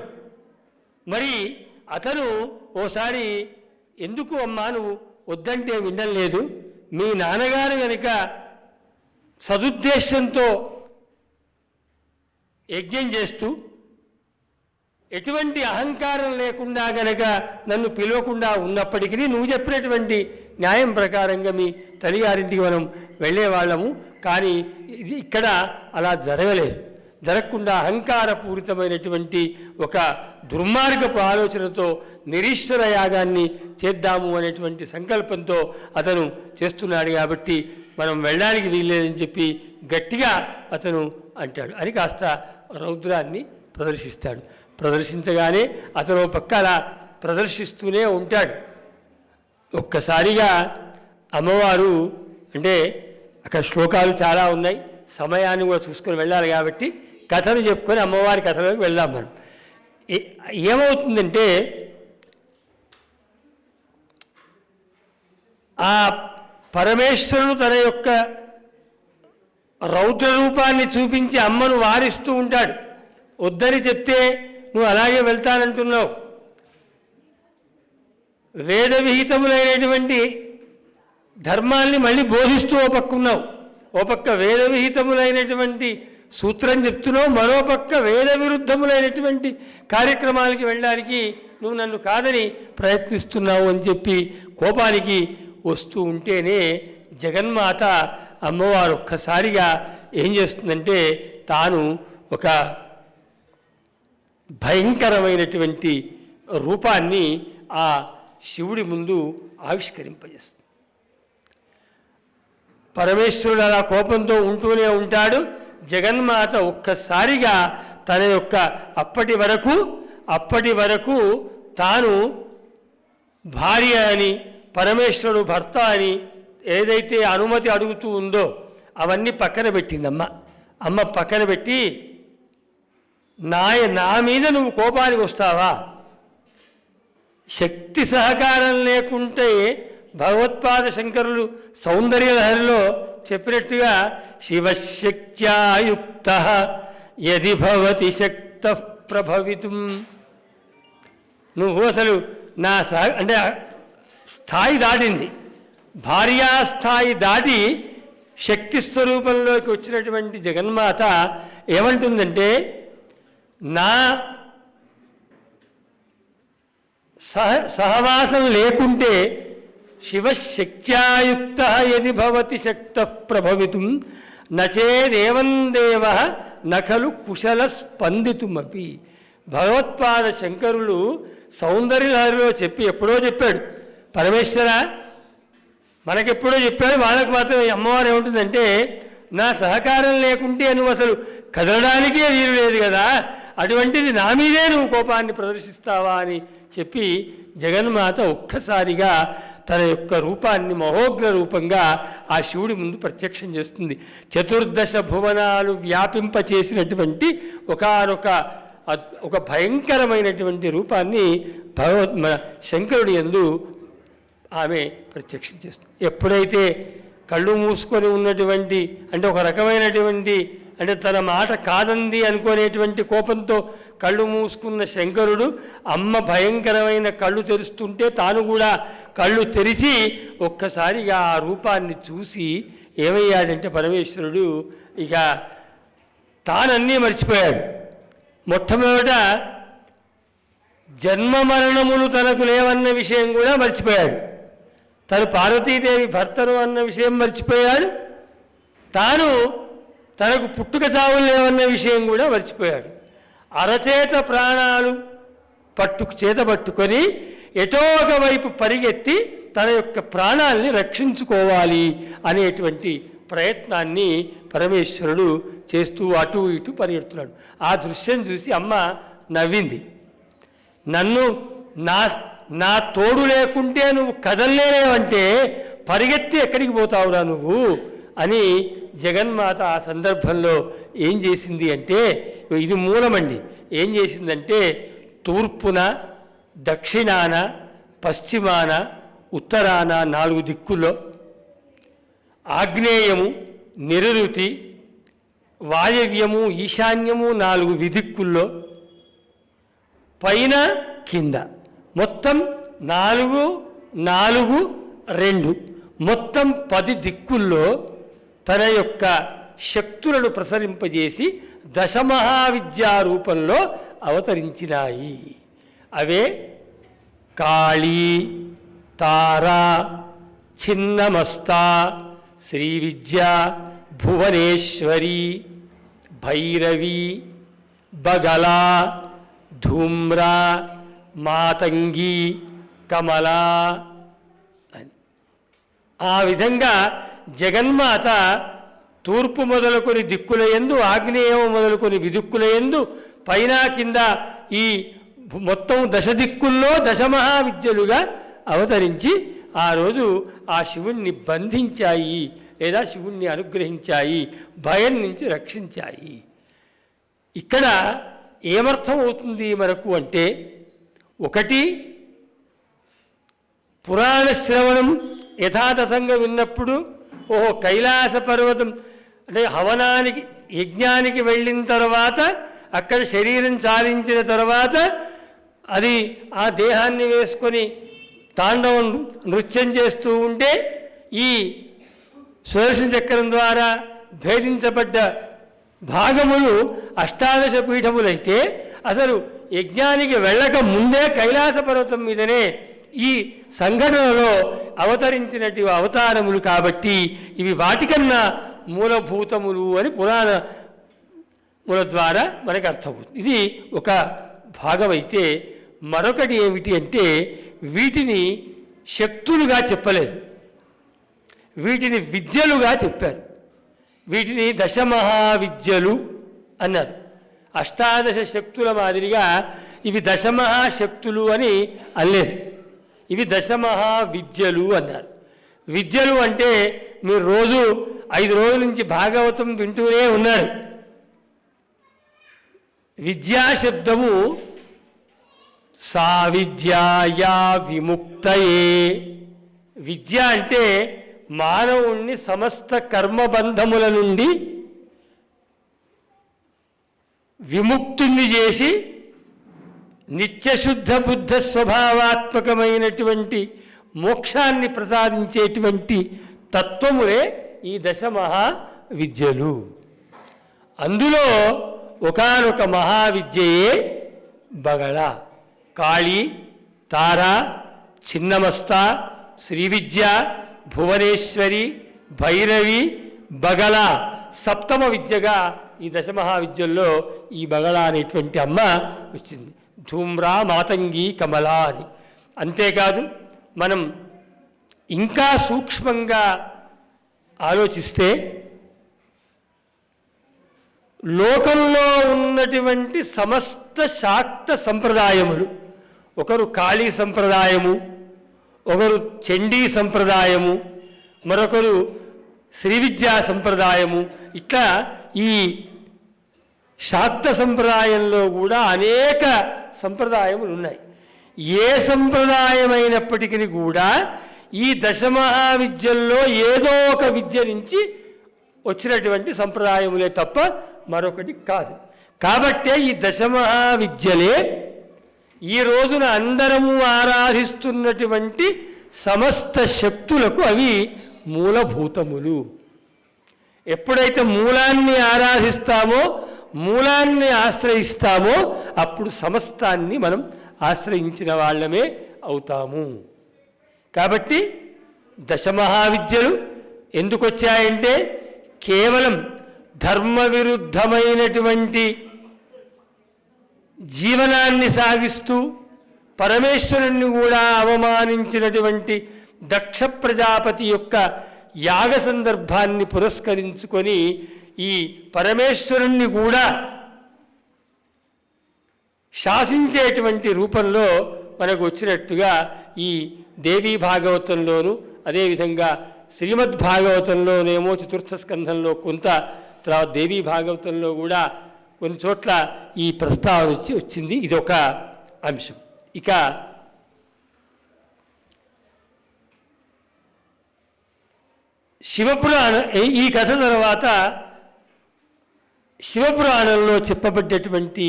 మరి అతను ఓసారి, ఎందుకు అమ్మా నువ్వు వద్దంటే వినడం లేదు, మీ నాన్నగారు కనుక సదుద్దేశంతో యజ్ఞం చేస్తూ ఎటువంటి అహంకారం లేకుండా గనక నన్ను పిలవకుండా ఉన్నప్పటికీ నువ్వు చెప్పినటువంటి న్యాయం ప్రకారంగా మీ తల్లిగారింటికి మనం వెళ్ళేవాళ్ళము, కానీ ఇది ఇక్కడ అలా జరగలేదు. జరగకుండా అహంకారపూరితమైనటువంటి ఒక దుర్మార్గపు ఆలోచనతో నిరీశ్వర యాగాన్ని చేద్దాము అనేటువంటి సంకల్పంతో అతను చేస్తున్నాడు, కాబట్టి మనం వెళ్ళడానికి వీల్లేదని చెప్పి గట్టిగా అతను అంటాడు అని కాస్త రౌద్రాన్ని ప్రదర్శిస్తాడు. ప్రదర్శించగానే అతను పక్క అలా ప్రదర్శిస్తూనే ఉంటాడు. ఒక్కసారిగా అమ్మవారు అంటే అక్కడ శ్లోకాలు చాలా ఉన్నాయి, సమయాన్ని కూడా చూసుకొని వెళ్ళాలి కాబట్టి కథలు చెప్పుకొని అమ్మవారి కథలోకి వెళ్దాం మనం. ఏమవుతుందంటే ఆ పరమేశ్వరుడు తన యొక్క రౌద్ర రూపాన్ని చూపించి అమ్మను వారిస్తూ ఉంటాడు. వద్దని చెప్తే నువ్వు అలాగే వెళ్తానంటున్నావు. వేద విహితములైనటువంటి ధర్మాల్ని మళ్ళీ బోధిస్తూ ఓ పక్క ఉన్నావు. ఓ పక్క వేద విహితములైనటువంటి సూత్రం చెప్తున్నావు, మరో పక్క వేద విరుద్ధములైనటువంటి కార్యక్రమాలకి వెళ్ళడానికి నువ్వు నన్ను కాదని ప్రయత్నిస్తున్నావు అని చెప్పి కోపానికి వస్తూ ఉంటేనే జగన్మాత అమ్మవారు ఒక్కసారిగా ఏం చేస్తుందంటే తాను ఒక భయంకరమైనటువంటి రూపాన్ని ఆ శివుడి ముందు ఆవిష్కరింపజేస్తుంది. పరమేశ్వరుడు అలా కోపంతో ఉంటూనే ఉంటాడు. జగన్మాత ఒక్కసారిగా తన యొక్క అప్పటి వరకు తాను భార్య అని, పరమేశ్వరుడు భర్త అని ఏదైతే అనుమతి అడుగుతూ ఉందో అవన్నీ పక్కన పెట్టిందమ్మ. అమ్మ పక్కన పెట్టి నా మీద నువ్వు కోపానికి వస్తావా? శక్తి సహకారం లేకుంటే భగవత్పాద శంకరులు సౌందర్యలహరిలో చెప్పినట్టుగా శివశక్త్యాయుక్త యది భవతి శక్త ప్రభవితుం. నువ్వు అసలు నా అంటే స్థాయి దాటింది, భార్యాస్థాయి దాటి శక్తి స్వరూపంలోకి వచ్చినటువంటి జగన్మాత ఏమంటుందంటే నా సహవాసం లేకుంటే శివశక్త్యాయుక్త యది భవతి శక్త ప్రభవితుం నచేదేవం దేవ నఖలు కుశల స్పందితుమపి. భగవత్పాద శంకరులు సౌందర్యలహరిలో ఎప్పుడో చెప్పాడు, పరమేశ్వర మనకెప్పుడో చెప్పాడు, వాళ్ళకు మాత్రం అమ్మవారు ఏముంటుందంటే నా సహకారం లేకుంటే నువ్వు అసలు కదలడానికే వీలు లేదు కదా, అటువంటిది నా మీదే నువ్వు కోపాన్ని ప్రదర్శిస్తావా అని చెప్పి జగన్మాత ఒక్కసారిగా తన యొక్క రూపాన్ని మహోగ్ర రూపంగా ఆ శివుడి ముందు ప్రత్యక్షం చేస్తుంది. చతుర్దశ భువనాలు వ్యాపింపచేసినటువంటి ఒక భయంకరమైనటువంటి రూపాన్ని మన శంకరుడి యందు ఆమె ప్రత్యక్షం చేస్తుంది. ఎప్పుడైతే కళ్ళు మూసుకొని ఉన్నటువంటి అంటే ఒక రకమైనటువంటి అంటే తన మాట కాదంది అనుకునేటువంటి కోపంతో కళ్ళు మూసుకున్న శంకరుడు అమ్మ భయంకరమైన కళ్ళు తెరుస్తుంటే తాను కూడా కళ్ళు తెరిచి ఒక్కసారిగా ఆ రూపాన్ని చూసి ఏమయ్యాడంటే పరమేశ్వరుడు ఇక తానన్నీ మర్చిపోయాడు. మొట్టమొదట జన్మ మరణములు తనకు లేవన్న విషయం కూడా మర్చిపోయాడు. తను పార్వతీదేవి భర్తను అన్న విషయం మర్చిపోయాడు. తనకు పుట్టుక చావులు లేవన్న విషయం కూడా మర్చిపోయాడు. అరచేత ప్రాణాలు చేతబట్టుకొని ఎటో ఒకవైపు పరిగెత్తి తన యొక్క ప్రాణాలని రక్షించుకోవాలి అనేటువంటి ప్రయత్నాన్ని పరమేశ్వరుడు చేస్తూ అటు ఇటు పరిగెడుతున్నాడు. ఆ దృశ్యం చూసి అమ్మ నవ్వింది. నా తోడు లేకుంటే నువ్వు కదలలేవంటే పరిగెత్తి ఎక్కడికి పోతావురా నువ్వు అని జగన్మాత ఆ సందర్భంలో ఏం చేసింది అంటే, ఇది మూలమండి, ఏం చేసిందంటే తూర్పున, దక్షిణాన, పశ్చిమాన, ఉత్తరాన 4 దిక్కుల్లో, ఆగ్నేయము, నిరుతి, వాయవ్యము, ఈశాన్యము 4 విదిక్కుల్లో, పైన కింద మొత్తం 4, 4, 2 మొత్తం 10 దిక్కుల్లో తన యొక్క శక్తులను ప్రసరింపజేసి దశమహావిద్యా రూపంలో అవతరించినాయి. అవే కాళీ, తారా, చిన్నమస్తా, శ్రీ విద్య, భువనేశ్వరి, భైరవి, బగలా, ధూమ్రా, మాతంగి, కమలా అని. ఆ విధంగా జగన్మాత తూర్పు మొదలుకొని దిక్కులయందు, ఆగ్నేయం మొదలుకొని విదిక్కులయందు, పైన కింద ఈ మొత్తం 10 దిక్కుల్లో దశమహావిద్యలుగా అవతరించి ఆ రోజు ఆ శివుణ్ణి బంధించాయి లేదా శివుణ్ణి అనుగ్రహించాయి, భయం నుంచి రక్షించాయి. ఇక్కడ ఏమర్థం అవుతుంది మనకు అంటే, ఒకటి పురాణ శ్రవణం యథాతథంగా విన్నప్పుడు ఓహో కైలాస పర్వతం అంటే హవనానికి యజ్ఞానికి వెళ్ళిన తర్వాత అక్కడ శరీరం చాలించిన తర్వాత అది ఆ దేహాన్ని వేసుకొని తాండవం నృత్యం చేస్తూ ఉంటే ఈ సుదర్శన చక్రం ద్వారా భేదించబడ్డ భాగములు అష్టాదశ పీఠములైతే అసలు యజ్ఞానికి వెళ్ళక ముందే కైలాస పర్వతం మీదనే ఈ సంఘటనలో అవతరించినటువంటి అవతారములు కాబట్టి ఇవి వాటికన్నా మూలభూతములు అని పురాణముల ద్వారా మనకు అర్థమవుతుంది. ఇది ఒక భాగమైతే మరొకటి ఏమిటి అంటే, వీటిని శక్తులుగా చెప్పలేదు, వీటిని విద్యలుగా చెప్పారు. వీటిని దశమహావిద్యలు అన్నారు. అష్టాదశ శక్తుల మాదిరిగా ఇవి దశమహాశక్తులు అని అనలేదు, ఇవి దశమహావిద్యలు అన్నారు. విద్యలు అంటే మీరు రోజు 5 రోజుల నుంచి భాగవతం వింటూనే ఉన్నారు. విద్యా శబ్దము సా విద్యాయా విముక్తయే. విద్య అంటే మానవుణ్ణి సమస్త కర్మబంధముల నుండి విముక్తుణ్ణి చేసి నిత్యశుద్ధ బుద్ధ స్వభావాత్మకమైనటువంటి మోక్షాన్ని ప్రసాదించేటువంటి తత్వములే ఈ దశమహావిద్యలు. అందులో ఒకానొక మహావిద్యయే బగళ. కాళీ, తార, చిన్నమస్త, శ్రీవిద్య, భువనేశ్వరి, భైరవి, బగళ సప్తమ విద్యగా ఈ దశమహావిద్యల్లో ఈ బగళ అనేటువంటి అమ్మ వచ్చింది. ధూమ్రా, మాతంగి, కమల అని. అంతేకాదు మనం ఇంకా సూక్ష్మంగా ఆలోచిస్తే లోకంలో ఉన్నటువంటి సమస్త శాక్త సంప్రదాయములు, ఒకరు కాళీ సంప్రదాయము, ఒకరు చండీ సంప్రదాయము, మరొకరు శ్రీవిద్యా సంప్రదాయము, ఇట్లా ఈ శాక్త సంప్రదాయంలో కూడా అనేక సంప్రదాయములు ఉన్నాయి. ఏ సంప్రదాయమైనప్పటికీ కూడా ఈ దశమహావిద్యల్లో ఏదో ఒక విద్య నుంచి వచ్చినటువంటి సంప్రదాయములే తప్ప మరొకటి కాదు. కాబట్టే ఈ దశమహావిద్యలే ఈ రోజున అందరము ఆరాధిస్తున్నటువంటి సమస్త శక్తులకు అవి మూలభూతములు. ఎప్పుడైతే మూలాన్ని ఆరాధిస్తామో, మూలాన్ని ఆశ్రయిస్తామో, అప్పుడు సమస్తాన్ని మనం ఆశ్రయించిన వాళ్ళమే అవుతాము. కాబట్టి దశమహావిద్యలు ఎందుకు వచ్చాయంటే, కేవలం ధర్మ విరుద్ధమైనటువంటి జీవనాన్ని సాగిస్తూ పరమేశ్వరుణ్ణి కూడా అవమానించినటువంటి దక్ష ప్రజాపతి యొక్క యాగ సందర్భాన్ని పురస్కరించుకొని ఈ పరమేశ్వరుణ్ణి కూడా శాసించేటువంటి రూపంలో మనకు వచ్చినట్టుగా ఈ దేవీ భాగవతంలోను, అదేవిధంగా శ్రీమద్భాగవతంలోనేమో చతుర్థ స్కంధంలో కొంత, తర్వాత దేవీ భాగవతంలో కూడా కొన్ని చోట్ల ఈ ప్రస్తావన వచ్చింది. ఇదొక అంశం. ఇక శివపురాణం, ఈ కథ తర్వాత శివపురాణంలో చెప్పబడ్డటువంటి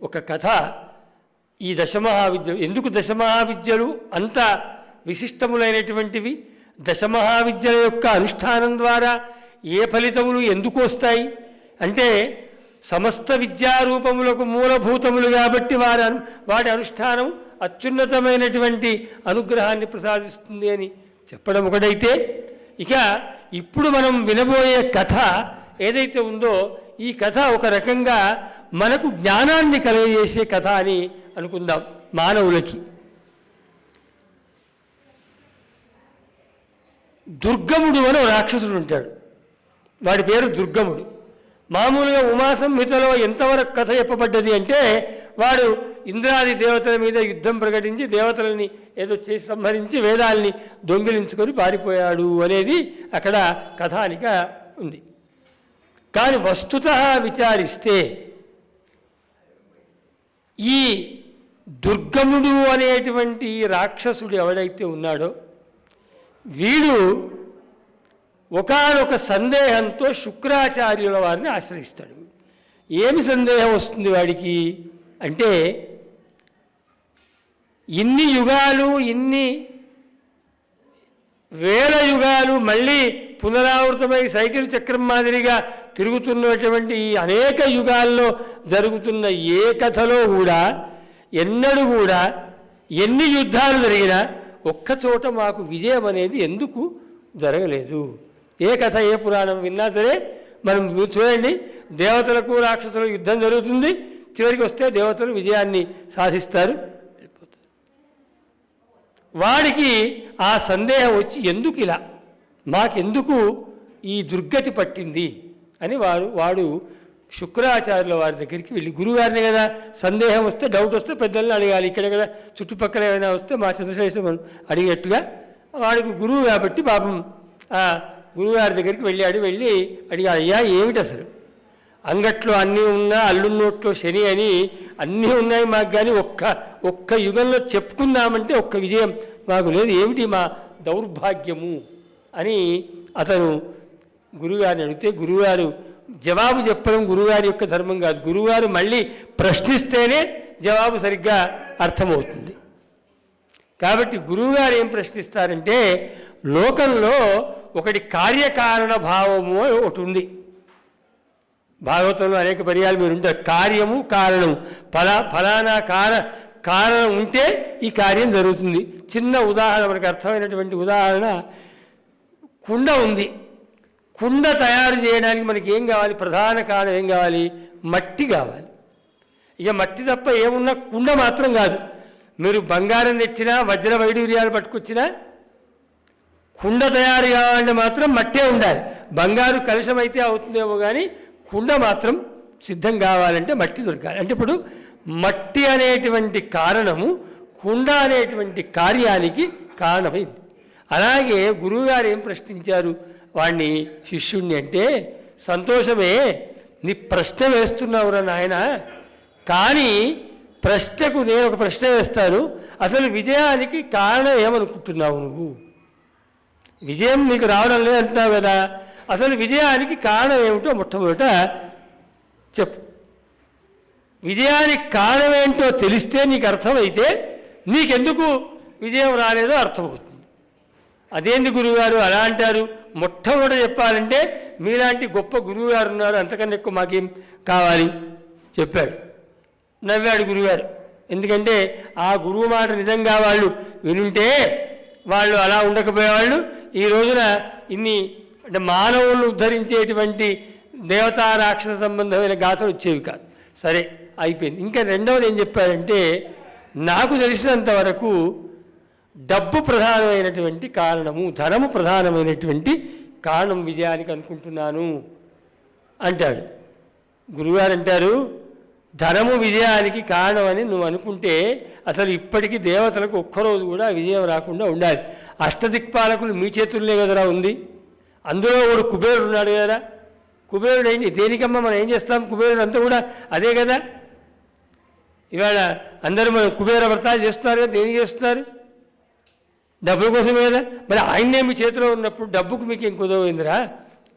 ఒక కథ ఈ దశమహావిద్యలు. ఎందుకు దశమహావిద్యలు అంత విశిష్టములైనటువంటివి? దశమహావిద్యల యొక్క అనుష్ఠానం ద్వారా ఏ ఫలితములు ఎందుకు వస్తాయి అంటే, సమస్త విద్యారూపములకు మూలభూతములు కాబట్టి వాటి అనుష్ఠానం అత్యున్నతమైనటువంటి అనుగ్రహాన్ని ప్రసాదిస్తుంది అని చెప్పడం ఒకటైతే, ఇక ఇప్పుడు మనం వినబోయే కథ ఏదైతే ఉందో ఈ కథ ఒక రకంగా మనకు జ్ఞానాన్ని కలుగజేసే కథ అని అనుకుందాం. మానవులకి దుర్గముడు అని రాక్షసుడు ఉంటాడు, వాడి పేరు దుర్గముడు. మామూలుగా ఉమాసంహితలో ఎంతవరకు కథ చెప్పబడ్డది అంటే వాడు ఇంద్రాది దేవతల మీద యుద్ధం ప్రకటించి దేవతలని ఏదో చేసి సంహరించి వేదాలని దొంగిలించుకొని పారిపోయాడు అనేది అక్కడ కథానిక ఉంది. కానీ వస్తుతః విచారిస్తే ఈ దుర్గముడు అనేటువంటి రాక్షసుడు ఎవడైతే ఉన్నాడో వీడు ఒకానొక సందేహంతో శుక్రాచార్యుల వారిని ఆశ్రయిస్తాడు. ఏమి సందేహం వస్తుంది వాడికి అంటే, ఇన్ని యుగాలు ఇన్ని వేల యుగాలు మళ్ళీ పునరావృతమై సైకిల్ చక్రం మాదిరిగా తిరుగుతున్నటువంటి ఈ అనేక యుగాల్లో జరుగుతున్న ఏ కథలో కూడా ఎన్నడూ కూడా ఎన్ని యుద్ధాలు జరిగినా ఒక్కచోట మాకు విజయం అనేది ఎందుకు జరగలేదు? ఏ కథ ఏ పురాణం విన్నా సరే మనం చూడండి, దేవతలకు రాక్షసులకు యుద్ధం జరుగుతుంది, చివరికి వస్తే దేవతలు విజయాన్ని సాధిస్తారు, వెళ్ళిపోతారు. వాడికి ఆ సందేహం వచ్చి ఎందుకు ఇలా మాకెందుకు ఈ దుర్గతి పట్టింది అని వాడు శుక్రాచార్యుల వారి దగ్గరికి వెళ్ళి, గురువుగారిని కదా సందేహం వస్తే డౌట్ వస్తే పెద్దల్ని అడగాలి, ఇక్కడ కదా చుట్టుపక్కల ఏమైనా వస్తే మా చంద్రశేషం మనం అడిగేట్టుగా వాడికి గురువు కాబట్టి పాపం గురువుగారి దగ్గరికి వెళ్ళాడు. వెళ్ళి అడిగాడు, అయ్యా ఏమిటి అసలు అంగట్లో అన్నీ ఉన్నా అల్లున్నోట్లో శని అని అన్నీ ఉన్నాయి మాకు, కానీ ఒక్క యుగంలో చెప్పుకుందామంటే ఒక్క విజయం మాకు లేదు, ఏమిటి మా దౌర్భాగ్యము అని అతను గురువుగారిని అడిగితే గురువుగారు జవాబు చెప్పడం గురువుగారి యొక్క ధర్మం కాదు, గురువుగారు మళ్ళీ ప్రశ్నిస్తేనే జవాబు సరిగ్గా అర్థమవుతుంది. కాబట్టి గురువుగారు ఏం ప్రశ్నిస్తారంటే, లోకంలో ఒకటి కార్యకారణ భావము ఒకటి ఉంది. భాగవతంలో అనేక పర్యాలు మీరు ఉంటారు, కార్యము కారణము, ఫలానా కారణం ఉంటే ఈ కార్యం జరుగుతుంది. చిన్న ఉదాహరణ, మనకు అర్థమైనటువంటి ఉదాహరణ, కుండ ఉంది. కుండ తయారు చేయడానికి మనకి ఏం కావాలి? ప్రధాన కారణం ఏం కావాలి? మట్టి కావాలి. ఇక మట్టి తప్ప ఏమున్నా కుండ మాత్రం కాదు. మీరు బంగారం తెచ్చినా వజ్ర వైడూర్యాలు పట్టుకొచ్చినా కుండ తయారు కావాలంటే మాత్రం మట్టే ఉండాలి. బంగారు కలుషం అయితే అవుతుందేమో కానీ కుండ మాత్రం సిద్ధం కావాలంటే మట్టి దొరకాలి. అంటే ఇప్పుడు మట్టి అనేటువంటి కారణము కుండ అనేటువంటి కార్యానికి కారణమైంది. అలాగే గురువుగారు ఏం ప్రశ్నించారు వాడిని, శిష్యుణ్ణి అంటే, సంతోషమే నీ ప్రశ్న వేస్తున్నావురా నాయన, కానీ ప్రశ్నకు నేను ఒక ప్రశ్న వేస్తాను, అసలు విజయానికి కారణం ఏమనుకుంటున్నావు నువ్వు? విజయం నీకు రావడం లేదంటున్నావు కదా, అసలు విజయానికి కారణం ఏమిటో మొట్టమొదట చెప్పు. విజయానికి కారణం ఏంటో తెలిస్తే నీకు అర్థమైతే నీకెందుకు విజయం రాలేదో అర్థమవుతుంది. అదేంది గురువుగారు అలా అంటారు? మొట్టమొదట చెప్పాలంటే మీలాంటి గొప్ప గురువుగారు ఉన్నారు, అంతకన్నా ఎక్కువ మాకేం కావాలి చెప్పాడు. నవ్వాడు గురువుగారు. ఎందుకంటే ఆ గురువు మాట నిజంగా వాళ్ళు వినుంటే వాళ్ళు అలా ఉండకపోయేవాళ్ళు, ఈ రోజున ఇన్ని అంటే మానవులను ఉద్ధరించేటువంటి దేవతా రాక్షస సంబంధమైన గాథలు వచ్చేవి కాదు. సరే అయిపోయింది. ఇంకా రెండవది ఏం చెప్పాడంటే, నాకు తెలిసినంత వరకు డబ్బు ప్రధానమైనటువంటి కారణము, ధనము ప్రధానమైనటువంటి కారణం విజయానికి అనుకుంటున్నాను అంటాడు. గురువుగారు అంటారు, ధనము విజయానికి కారణమని నువ్వు అనుకుంటే అసలు ఇప్పటికీ దేవతలకు ఒక్కరోజు కూడా విజయం రాకుండా ఉండాలి. అష్టదిక్పాలకులు మీ చేతుల్లోనే కదరా ఉంది. అందులో కూడా కుబేరుడు ఉన్నాడు కదా. కుబేరుడు ఏంటి? దేనికమ్మా మనం ఏం చేస్తాం? కుబేరుడు అంతా కూడా అదే కదా. ఇవాళ అందరూ మనం కుబేర వ్రతాలు చేస్తున్నారు కదా. దేనికి చేస్తున్నారు? డబ్బుల కోసమే కదా. మరి ఆయన్నే మీ చేతిలో ఉన్నప్పుడు డబ్బుకు మీకు ఏం కుదవైందిరా?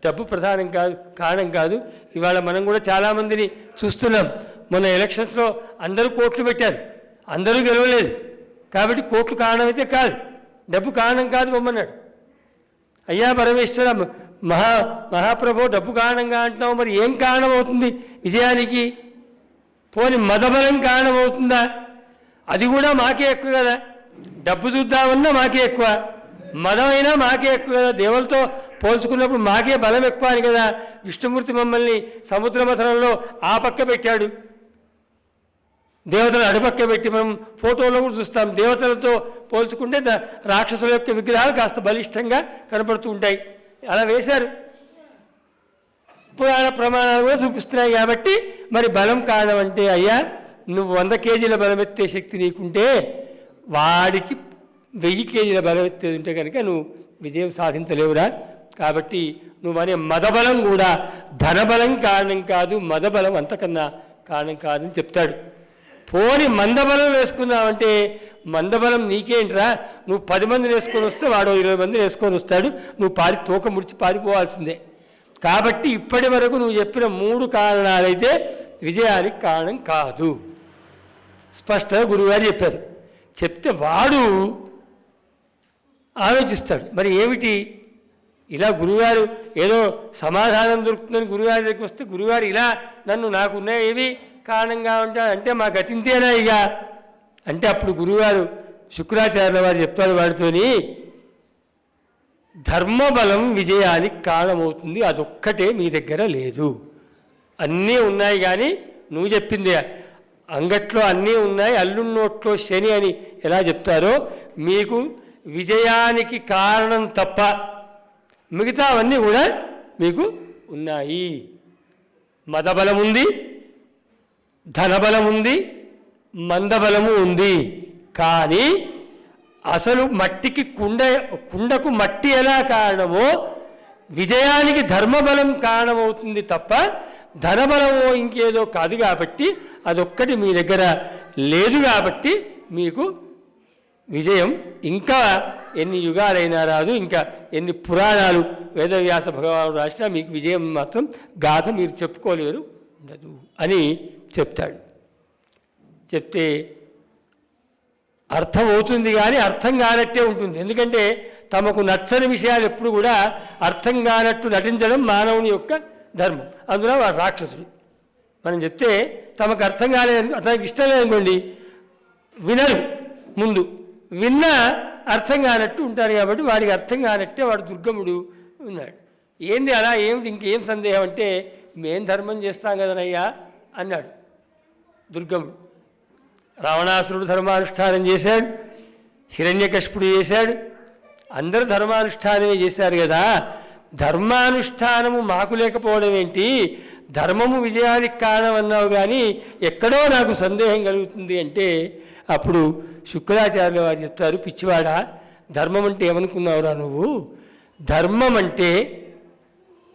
డబ్బు ప్రధానం కాదు, కారణం కాదు. ఇవాళ మనం కూడా చాలామందిని చూస్తున్నాం. మొన్న ఎలక్షన్స్లో అందరూ కోట్లు పెట్టారు, అందరూ గెలవలేదు. కాబట్టి కోట్లు కారణమైతే కాదు, డబ్బు కారణం కాదు బొమ్మన్నాడు. అయ్యా పరమేశ్వర మహాప్రభు డబ్బు కారణంగా అంటున్నావు, మరి ఏం కారణం అవుతుంది విజయానికి? పోని మదబలం కారణమవుతుందా? అది కూడా మాకే ఎక్కువ కదా. డబ్బు చూద్దామన్నా మాకే ఎక్కువ, మదమైనా మాకే ఎక్కువ కదా. దేవులతో పోల్చుకున్నప్పుడు మాకే బలం ఎక్కువ అని కదా విష్ణుమూర్తి మమ్మల్ని సముద్ర మథనంలో ఆ పక్క పెట్టాడు, దేవతలు అడుపక్క పెట్టి. మనం ఫోటోలో కూడా చూస్తాం, దేవతలతో పోల్చుకుంటే రాక్షసుల యొక్క విగ్రహాలు కాస్త బలిష్టంగా కనపడుతూ ఉంటాయి. అలా వేశారు. పురాణ ప్రమాణాలు కూడా చూపిస్తున్నాయి. కాబట్టి మరి బలం కారణం అంటే అయ్యా నువ్వు 100 కేజీల బలమెత్తే శక్తి నీకుంటే వాడికి 1000 కేజీల బలమెత్తేది ఉంటే కనుక నువ్వు విజయం సాధించలేవురా. కాబట్టి నువ్వనే మదబలం కూడా ధనబలం కారణం కాదు, మదబలం అంతకన్నా కారణం కాదని చెప్తాడు. పోని మందబలం వేసుకున్నావంటే మందబలం నీకేంట్రా, నువ్వు 10 మందిని వేసుకొని వస్తే వాడు 20 మందిని వేసుకొని వస్తాడు, నువ్వు తోక ముడిచి పారిపోవాల్సిందే. కాబట్టి ఇప్పటి వరకు నువ్వు చెప్పిన 3 కారణాలైతే విజయానికి కారణం కాదు స్పష్టంగా గురువుగారు చెప్పారు. చెప్తే వాడు ఆలోచిస్తాడు, మరి ఏమిటి ఇలా గురువుగారు ఏదో సమాధానం దొరుకుతుందని గురువుగారి దగ్గరికి వస్తే గురువుగారు ఇలా నాకున్న ఏవి కారణంగా ఉంటాడు అంటే మా గతింతేనా ఇక అంటే అప్పుడు గురువుగారు శుక్రాచార్యుల వారు చెప్తారు వాడితోని, ధర్మబలం విజయానికి కారణమవుతుంది, అదొక్కటే మీ దగ్గర లేదు. అన్నీ ఉన్నాయి కానీ నువ్వు చెప్పిందే అంగట్లో అన్నీ ఉన్నాయి, అల్లున్నోట్లో శని అని ఎలా చెప్తారో మీకు విజయానికి కారణం తప్ప మిగతా అవన్నీ కూడా మీకు ఉన్నాయి. మదబలం ఉంది, ధనబలం ఉంది, మందబలము ఉంది. కానీ అసలు మట్టికి కుండకు మట్టి ఎలా కారణమో విజయానికి ధర్మబలం కారణమవుతుంది తప్ప ధనబలమో ఇంకేదో కాదు. కాబట్టి అదొక్కటి మీ దగ్గర లేదు. కాబట్టి మీకు విజయం ఇంకా ఎన్ని యుగాలైనా రాదు, ఇంకా ఎన్ని పురాణాలు వేదవ్యాస భగవానుడు రాసినా మీకు విజయం మాత్రం గాథ మీరు చెప్పుకోలేరు ఉండదు అని చెప్తాడు. చెప్తే అర్థం అవుతుంది కానీ అర్థం కానట్టే ఉంటుంది. ఎందుకంటే తమకు నచ్చని విషయాలు ఎప్పుడు కూడా అర్థం కానట్టు నటించడం మానవుని యొక్క ధర్మం. అందులో వాడు రాక్షసుడు. మనం చెప్తే తమకు అర్థం కాలేదు, అతనికి ఇష్టం లేదనుకోండి, వినరు. ముందు విన్నా అర్థం కానట్టు ఉంటారు. కాబట్టి వాడికి అర్థం కానట్టే వాడు దుర్గముడు ఉన్నాడు. ఏంది అలా ఏమిటి ఇంకేం సందేహం అంటే మేం ధర్మం చేస్తాం కదనయ్యా అన్నాడు దుర్గముడు. రావణాసురుడు ధర్మానుష్ఠానం చేశాడు, హిరణ్యకశిపుడు చేశాడు, అందరూ ధర్మానుష్ఠానమే చేశారు కదా. ధర్మానుష్ఠానము మాకు లేకపోవడం ఏంటి, ధర్మము విజయానికి కారణం అన్నావు కానీ ఎక్కడో నాకు సందేహం కలుగుతుంది అంటే అప్పుడు శుక్రాచార్యుల వారు చెప్తారు, పిచ్చివాడా ధర్మం అంటే ఏమనుకున్నావురా నువ్వు, ధర్మం అంటే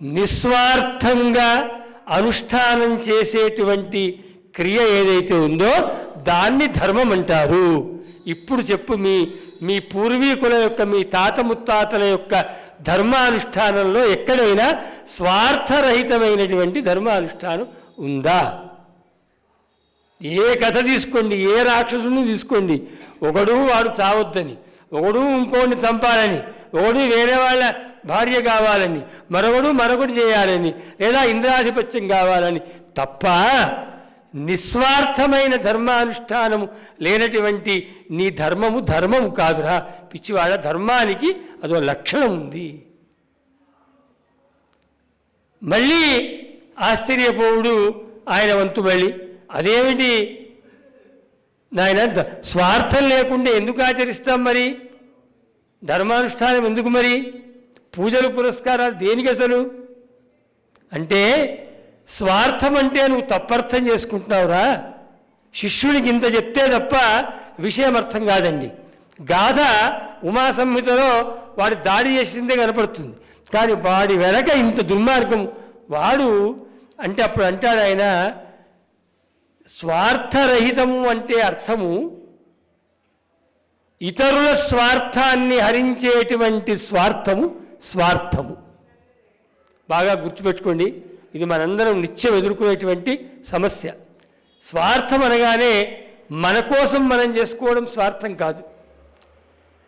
నిస్వార్థంగా అనుష్ఠానం చేసేటువంటి క్రియ ఏదైతే ఉందో దాన్ని ధర్మం అంటారు. ఇప్పుడు చెప్పు మీ పూర్వీకుల యొక్క మీ తాత ముత్తాతల యొక్క ధర్మానుష్ఠానంలో ఎక్కడైనా స్వార్థరహితమైనటువంటి ధర్మానుష్ఠానం ఉందా? ఏ కథ తీసుకోండి, ఏ రాక్షసుని తీసుకోండి, ఒకడు వాడు చావొద్దని, ఒకడు ఇంకోడిని చంపాలని, ఒకడు వేరే వాళ్ళ భార్య కావాలని, మరొకటి చేయాలని, లేదా ఇంద్రాధిపత్యం కావాలని తప్ప నిస్వార్థమైన ధర్మానుష్ఠానము లేనటువంటి నీ ధర్మము కాదురా పిచ్చివాడ. ధర్మానికి అదో లక్షణం ఉంది. మళ్ళీ ఆశ్చర్యపోవుడు ఆయన వంతు మళ్ళీ, అదేమిటి నాయన స్వార్థం లేకుండా ఎందుకు ఆచరిస్తాం, మరి ధర్మానుష్ఠానం ఎందుకు, మరి పూజలు పురస్కారాలు దేనికి అసలు అంటే స్వార్థం అంటే నువ్వు తప్పర్థం చేసుకుంటున్నావురా. శిష్యుడికి ఇంత చెప్తే తప్ప విషయం అర్థం కాదండి. గాథ ఉమాసంహితలో వాడి దాడి చేసిందే కనపడుతుంది, కానీ వాడి వెనక ఇంత దుర్మార్గం వాడు అంటే అప్పుడు అంటాడు ఆయన, స్వార్థరహితము అంటే అర్థము ఇతరుల స్వార్థాన్ని హరించేటువంటి స్వార్థము. బాగా గుర్తుపెట్టుకోండి, ఇది మనందరం నిత్యం ఎదుర్కొనేటువంటి సమస్య. స్వార్థం అనగానే మన కోసం మనం చేసుకోవడం స్వార్థం కాదు.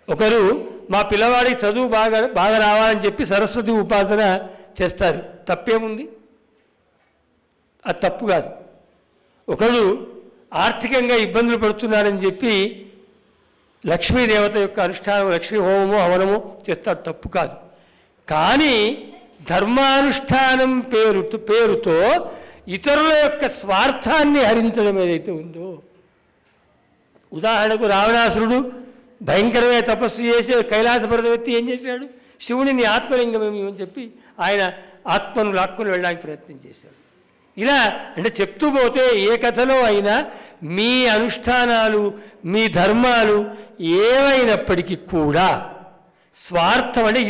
ఒకరు మా పిల్లవాడికి చదువు బాగా రావాలని చెప్పి సరస్వతి ఉపాసన చేస్తారు, తప్పేముంది, అది తప్పు కాదు. ఒకడు ఆర్థికంగా ఇబ్బందులు పడుతున్నారని చెప్పి లక్ష్మీదేవత యొక్క అనుష్ఠానం, లక్ష్మీ హోమమో హవనమో చేస్తాడు, తప్పు కాదు. కానీ ధర్మానుష్ఠానం పేరుతో ఇతరుల యొక్క స్వార్థాన్ని హరించడం ఏదైతే ఉందో, ఉదాహరణకు రావణాసురుడు భయంకరమైన తపస్సు చేసి కైలాస పర్వతం ఎత్తి ఏం చేశాడు, శివుని నీ ఆత్మలింగమేమి అని చెప్పి ఆయన ఆత్మను లాక్కుని వెళ్ళడానికి ప్రయత్నం చేశాడు. ఇలా అంటే చెప్తూ పోతే ఏ కథలో అయినా మీ అనుష్ఠానాలు మీ ధర్మాలు ఏవైనప్పటికీ కూడా స్వార్థం అంటే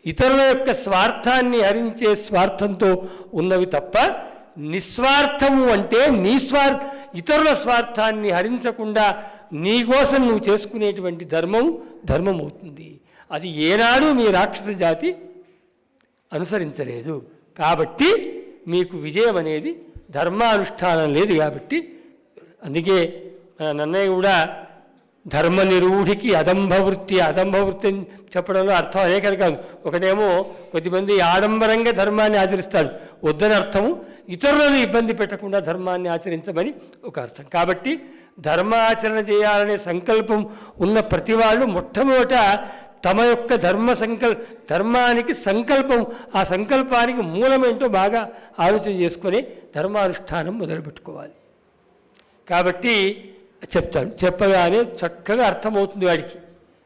ఇతరుల యొక్క స్వార్థాన్ని హరించే స్వార్థంతో ఉన్నవి తప్ప నిస్వార్థము అంటే ఇతరుల స్వార్థాన్ని హరించకుండా నీకోసం నువ్వు చేసుకునేటువంటి ధర్మం అవుతుంది. అది ఏనాడు మీ రాక్షస జాతి అనుసరించలేదు. కాబట్టి మీకు విజయం అనేది ధర్మానుష్ఠానం లేదు. కాబట్టి అందుకే నన్నయ్య కూడా ధర్మ నిరూఢికి అదంభవృత్తి అని చెప్పడంలో అర్థం అదే కనుక ఒకటేమో కొద్దిమంది ఆడంబరంగా ధర్మాన్ని ఆచరిస్తాడు, వద్దని అర్థము ఇతరులను ఇబ్బంది పెట్టకుండా ధర్మాన్ని ఆచరించమని ఒక అర్థం. కాబట్టి ధర్మాచరణ చేయాలనే సంకల్పం ఉన్న ప్రతి వాళ్ళు మొట్టమొదట తమ యొక్క ధర్మానికి సంకల్పం, ఆ సంకల్పానికి మూలమేంటో బాగా ఆలోచన చేసుకొని ధర్మానుష్ఠానం మొదలుపెట్టుకోవాలి. కాబట్టి చెప్తాడు, చెప్పగానే చక్కగా అర్థమవుతుంది వాడికి,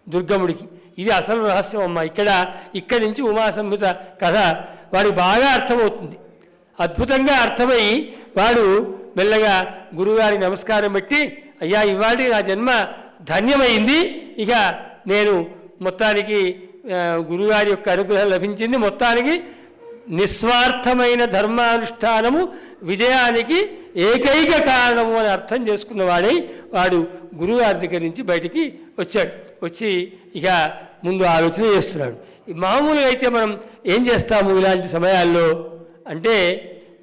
దుర్గముడికి. ఇది అసలు రహస్యం అమ్మ. ఇక్కడి నుంచి ఉమాసంహిత కథ వాడికి బాగా అర్థమవుతుంది. అద్భుతంగా అర్థమై వాడు మెల్లగా గురువుగారి నమస్కారం పెట్టి, అయ్యా ఇవాళ నా జన్మ ధన్యమైంది, ఇక నేను మొత్తానికి గురువుగారి యొక్క అనుగ్రహం లభించింది, మొత్తానికి నిస్వార్థమైన ధర్మానుష్ఠానము విజయానికి ఏకైక కారణము అని అర్థం చేసుకున్నవాడై వాడు గురువుగారి దగ్గర నుంచి బయటికి వచ్చి ఇక ముందు ఆలోచన చేస్తున్నాడు. మామూలుగా అయితే మనం ఏం చేస్తాము ఇలాంటి సమయాల్లో అంటే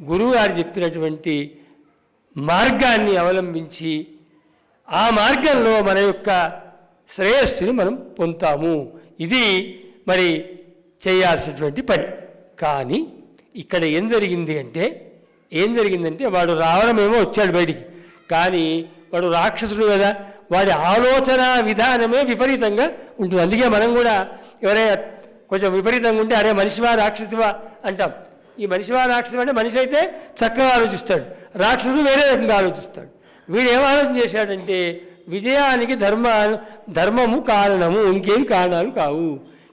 గురువుగారు చెప్పినటువంటి మార్గాన్ని అవలంబించి ఆ మార్గంలో మన యొక్క శ్రేయస్సుని మనం పొందుతాము. ఇది మరి చేయాల్సినటువంటి పని. కానీ ఇక్కడ ఏం జరిగిందంటే వాడు రావడమేమో వచ్చాడు బయటికి, కానీ వాడు రాక్షసుడు కదా, వాడి ఆలోచన విధానమే విపరీతంగా ఉంటుంది. అందుకే మనం కూడా ఎవరైనా కొంచెం విపరీతంగా ఉంటే అరే మనిషివా రాక్షసివా అంటాం. ఈ మనిషివా రాక్షసివా అంటే మనిషి అయితే చక్కగా ఆలోచిస్తాడు, రాక్షసుడు వేరే రకంగా ఆలోచిస్తాడు. వీడు ఏం ఆలోచన చేశాడంటే విజయానికి ధర్మము కారణము, ఇంకేం కారణాలు కావు.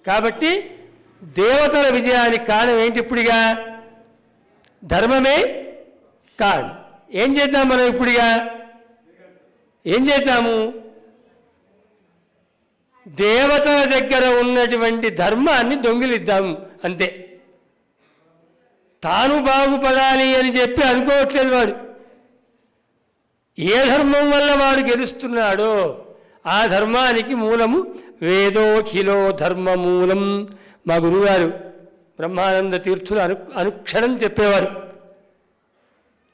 కాబట్టి దేవతల విజయానికి కారణం ఏంటి? ఇప్పుడుగా ధర్మమే కారణం. ఏం చేద్దాం మనం? ఇప్పుడుగా ఏం చేద్దాము? దేవతల దగ్గర ఉన్నటువంటి ధర్మాన్ని దొంగిలిద్దాము అంతే. తాను బాగుపడాలి అని చెప్పి అనుకోవట్లేదు వాడు. ఏ ధర్మం వల్ల వాడు గెలుస్తున్నాడో ఆ ధర్మానికి మూలము వేదోఖిలో ధర్మమూలం. మా గురువుగారు బ్రహ్మానంద తీర్థులు అనుక్షణం చెప్పేవారు,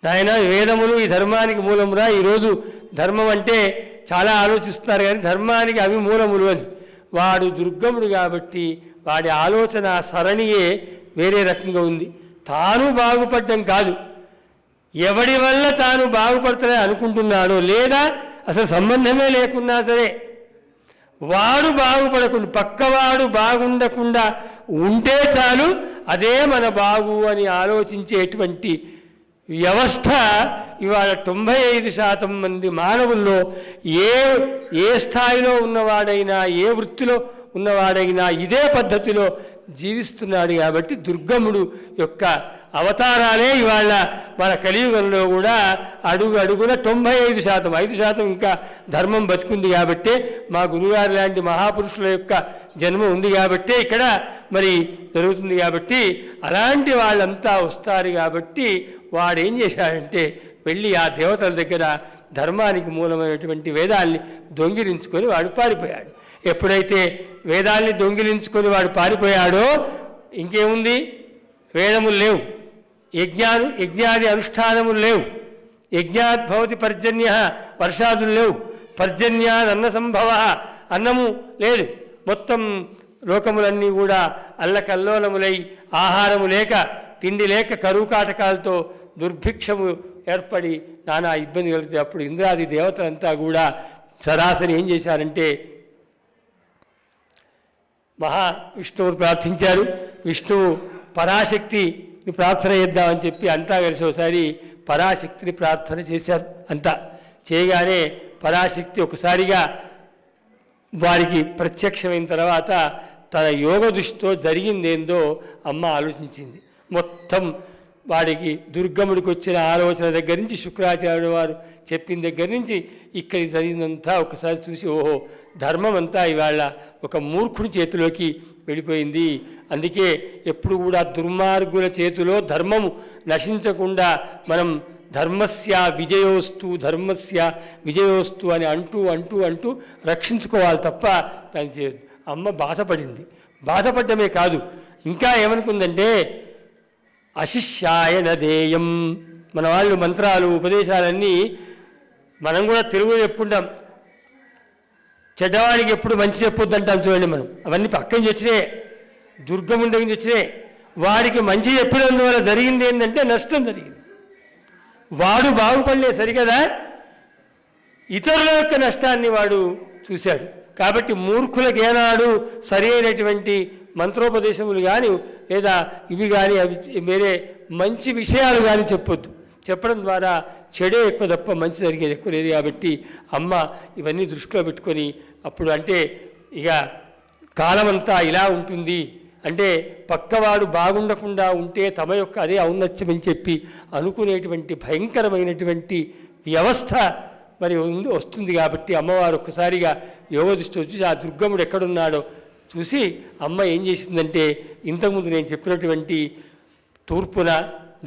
నాయన వేదములు ఈ ధర్మానికి మూలమురా. ఈరోజు ధర్మం అంటే చాలా ఆలోచిస్తున్నారు కానీ ధర్మానికి అవి మూలములు అని. వాడు దుర్గముడు కాబట్టి వాడి ఆలోచన సరణియే వేరే రకంగా ఉంది. తాను బాగుపడడం కాదు, ఎవడి వల్ల తాను బాగుపడతానని అనుకుంటున్నాడో లేదా అసలు సంబంధమే లేకున్నా సరే వాడు బాగుపడకుండా పక్కవాడు బాగుండకుండా ఉంటే చాలు, అదే మన బాగు అని ఆలోచించేటువంటి వ్యవస్థ ఇవాళ 95% మంది మానవుల్లో ఏ స్థాయిలో ఉన్నవాడైనా ఏ వృత్తిలో ఉన్నవాడైనా ఇదే పద్ధతిలో జీవిస్తున్నాడు. కాబట్టి దుర్గముడు యొక్క అవతారాలే ఇవాళ మన కలియుగంలో కూడా అడుగున 95%, 5% ఇంకా ధర్మం బతుకుంది. కాబట్టి మా గురుగారు లాంటి మహాపురుషుల యొక్క జన్మ ఉంది కాబట్టి ఇక్కడ మరి జరుగుతుంది. కాబట్టి అలాంటి వాళ్ళంతా వస్తారు. కాబట్టి వాడు ఏం చేశాడంటే వెళ్ళి ఆ దేవతల దగ్గర ధర్మానికి మూలమైనటువంటి వేదాల్ని దొంగిలించుకొని వాడు పారిపోయాడు. ఎప్పుడైతే వేదాల్ని దొంగిలించుకొని వాడు పారిపోయాడో ఇంకేముంది? వేదములు లేవు, యజ్ఞాది అనుష్ఠానములు లేవు, యజ్ఞాత్ భవతి పర్జన్య, వర్షాదులు లేవు, పర్జన్యాద్ అన్న సంభవ, అన్నము లేదు. మొత్తం లోకములన్నీ కూడా అల్లకల్లోలములై ఆహారము లేక తిండి లేక కరువు కాటకాలతో దుర్భిక్షము ఏర్పడి నానా ఇబ్బంది కలుగుతాయి. అప్పుడు ఇంద్రాది దేవతలంతా కూడా సరాసరి ఏం చేశారంటే మహావిష్ణువుని ప్రార్థించారు. విష్ణువు పరాశక్తిని ప్రార్థన చేద్దామని చెప్పి అంతా కలిసి ఒకసారి పరాశక్తిని ప్రార్థన చేశారు. అంతా చేయగానే పరాశక్తి ఒకసారిగా వారికి ప్రత్యక్షమైన తర్వాత తన యోగ దృష్టితో జరిగిందేందో అమ్మ ఆలోచించింది. మొత్తం వాడికి దుర్గముడికి వచ్చిన ఆలోచన దగ్గర నుంచి శుక్రాచార్యుడు వారు చెప్పిన దగ్గర నుంచి ఇక్కడికి జరిగిందంతా ఒకసారి చూసి, ఓహో, ధర్మం అంతా ఇవాళ ఒక మూర్ఖుడి చేతిలోకి వెళ్ళిపోయింది. అందుకే ఎప్పుడు కూడా దుర్మార్గుల చేతిలో ధర్మము నశించకుండా మనం ధర్మస్య విజయోస్తు అని అంటూ రక్షించుకోవాలి తప్ప దాని చేయదు. అమ్మ బాధపడింది. బాధపడ్డమే కాదు, ఇంకా ఏమనుకుందంటే అశిష్యాయ నదేయం. మన వాళ్ళు మంత్రాలు ఉపదేశాలన్నీ మనం కూడా తెలుగులో చెప్పుకుంటాం. చెడ్డవాడికి ఎప్పుడు మంచి చెప్పొద్దు అంటాం చూడండి. మనం అవన్నీ పక్కన వచ్చినాయి, దుర్గముడి దగ్గర నుంచి వచ్చినాయి. వాడికి మంచి చెప్పినందువల్ల జరిగింది ఏంటంటే నష్టం జరిగింది. వాడు బాగుపడలే సరికదా, ఇతరుల యొక్క నష్టాన్ని వాడు చూశాడు. కాబట్టి మూర్ఖులకు ఏనాడు సరి అయినటువంటి మంత్రోపదేశములు కానీ లేదా ఇవి కానీ అవి వేరే మంచి విషయాలు కానీ చెప్పొద్దు. చెప్పడం ద్వారా చెడే ఎక్కువ తప్ప మంచి జరిగేది ఎక్కువ లేదు. కాబట్టి అమ్మ ఇవన్నీ దృష్టిలో పెట్టుకొని అప్పుడు అంటే ఇక కాలమంతా ఇలా ఉంటుంది అంటే పక్కవాడు బాగుండకుండా ఉంటే తమ యొక్క అదే ఔన్నత్యమని చెప్పి అనుకునేటువంటి భయంకరమైనటువంటి వ్యవస్థ మరి వస్తుంది. కాబట్టి అమ్మవారు ఒక్కసారిగా యోగ దృష్టి వచ్చి ఆ దుర్గముడు ఎక్కడున్నాడో చూసి అమ్మ ఏం చేసిందంటే ఇంతకుముందు నేను చెప్పినటువంటి తూర్పున,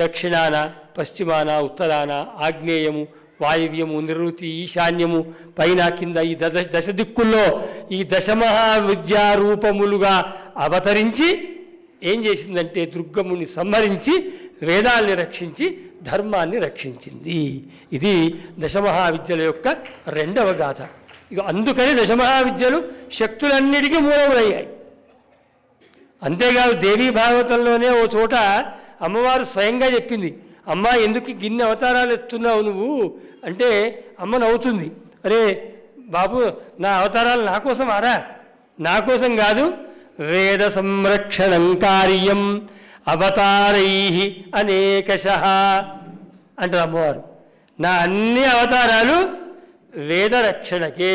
దక్షిణాన, పశ్చిమాన, ఉత్తరాన, ఆగ్నేయము, వాయువ్యము, నివృత్తి, ఈశాన్యము, పైన కింద ఈ దశ దిక్కుల్లో ఈ దశమహావిద్యారూపములుగా అవతరించి ఏం చేసిందంటే దుర్గముని సంహరించి వేదాల్ని రక్షించి ధర్మాన్ని రక్షించింది. ఇది దశమహావిద్యల యొక్క రెండవ గాథ. ఇక అందుకని దశమహావిద్యలు శక్తులన్నిటికీ మూలములయ్యాయి. అంతేకాదు దేవీ భాగవతంలోనే ఓ చోట అమ్మవారు స్వయంగా చెప్పింది, అమ్మ ఎందుకు గిన్నె అవతారాలు ఎత్తున్నావు నువ్వు అంటే అమ్మ నవ్వుతుంది. అరే బాబు, నా అవతారాలు నా కోసం ఆరా, నా కోసం కాదు, వేద సంరక్షణం కార్యం అవతారై అనేకశః అంటారు అమ్మవారు. నా అన్ని అవతారాలు వేద రక్షణకే.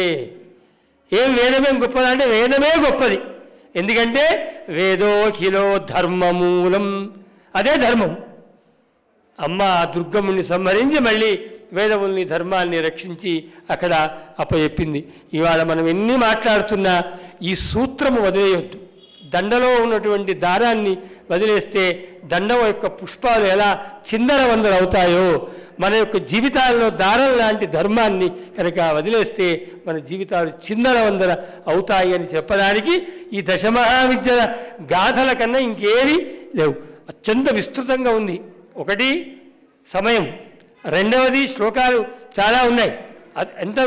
ఏం వేదమేం గొప్పది అంటే వేదమే గొప్పది. ఎందుకంటే వేదోఖిలో ధర్మమూలం, అదే ధర్మం. అమ్మ దుర్గముని సంహరించి మళ్ళీ వేదముల్ని ధర్మాన్ని రక్షించి అక్కడ అప్పచెప్పింది. ఇవాళ మనం ఎన్ని మాట్లాడుతున్నా ఈ సూత్రము వదిలేయొద్దు. దండలో ఉన్నటువంటి దారాన్ని వదిలేస్తే దండం యొక్క పుష్పాలు ఎలా చిందరవందర అవుతాయో మన యొక్క జీవితాల్లో దారం లాంటి ధర్మాన్ని కనుక వదిలేస్తే మన జీవితాలు చిందరవందర అవుతాయి అని చెప్పడానికి ఈ దశమహావిద్యల గాథల కన్నా ఇంకేమీ లేవు. అత్యంత విస్తృతంగా ఉంది. ఒకటి సమయం, రెండవది శ్లోకాలు చాలా ఉన్నాయి. ఎంత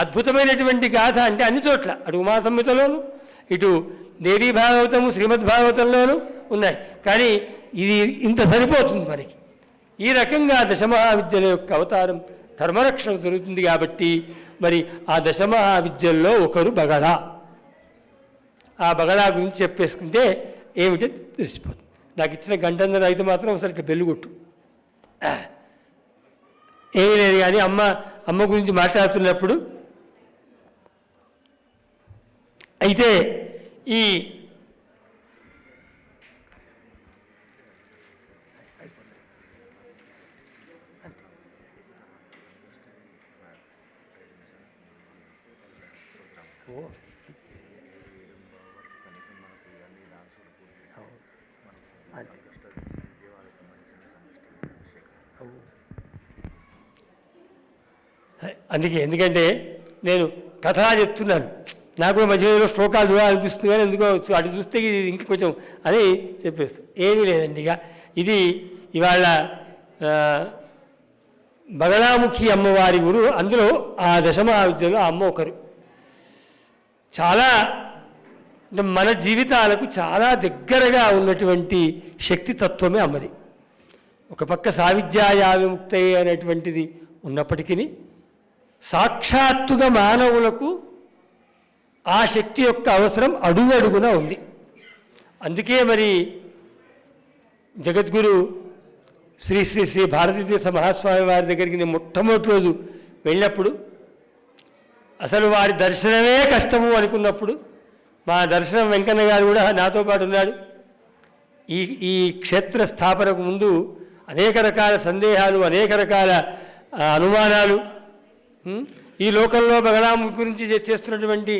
అద్భుతమైనటువంటి గాథ అంటే అన్ని చోట్ల, అటు ఉమా సంహితలోను, ఇటు దేవీ భాగవతము, శ్రీమద్ భాగవతంలోనూ ఉన్నాయి. కానీ ఇది ఇంత సరిపోతుంది మనకి. ఈ రకంగా దశమహావిద్యల యొక్క అవతారం ధర్మరక్షణ జరుగుతుంది. కాబట్టి మరి ఆ దశమహావిద్యల్లో ఒకరు బగళా. ఆ బగళా గురించి చెప్పేసుకుంటే ఏమిటో తెలిసిపోతుంది. నాకు ఇచ్చిన గంటన్నర అయితే మాత్రం ఒకసారి ఇట్లా బెల్లు కొట్టు. ఏమీ లేదు. కానీ అమ్మ గురించి మాట్లాడుతున్నప్పుడు అయితే ఈ ఎందుకంటే నేను కథలా చెప్తున్నాను, నాకు మధ్యలో శ్లోకాలు చూడాలనిపిస్తుంది. కానీ ఎందుకో అటు చూస్తే ఇది ఇంక కొంచెం అని చెప్పేస్తాను. ఏమీ లేదండి. ఇక ఇది ఇవాళ బగళాముఖి అమ్మవారి గురు. అందులో ఆ దశమహావిద్యలో ఆ అమ్మ ఒకరు. చాలా అంటే మన జీవితాలకు చాలా దగ్గరగా ఉన్నటువంటి శక్తితత్వమే అమ్మది. ఒక పక్క సావిద్యాయా విముక్తయే అనేటువంటిది ఉన్నప్పటికీ సాక్షాత్తుగా మానవులకు ఆ శక్తి యొక్క అవసరం అడుగడుగునా ఉంది. అందుకే మరి జగద్గురు శ్రీ శ్రీ శ్రీ భారతీతీర్థ మహాస్వామి వారి దగ్గరికి నేను మొట్టమొదటి రోజు వెళ్ళినప్పుడు అసలు వారి దర్శనమే కష్టము అనుకున్నప్పుడు మా దర్శనం వెంకన్న గారు కూడా నాతో పాటు ఉన్నాడు. ఈ క్షేత్ర స్థాపనకు ముందు అనేక రకాల సందేహాలు, అనేక రకాల అనుమానాలు, ఈ లోకంలో బగలాము గురించి చేస్తున్నటువంటి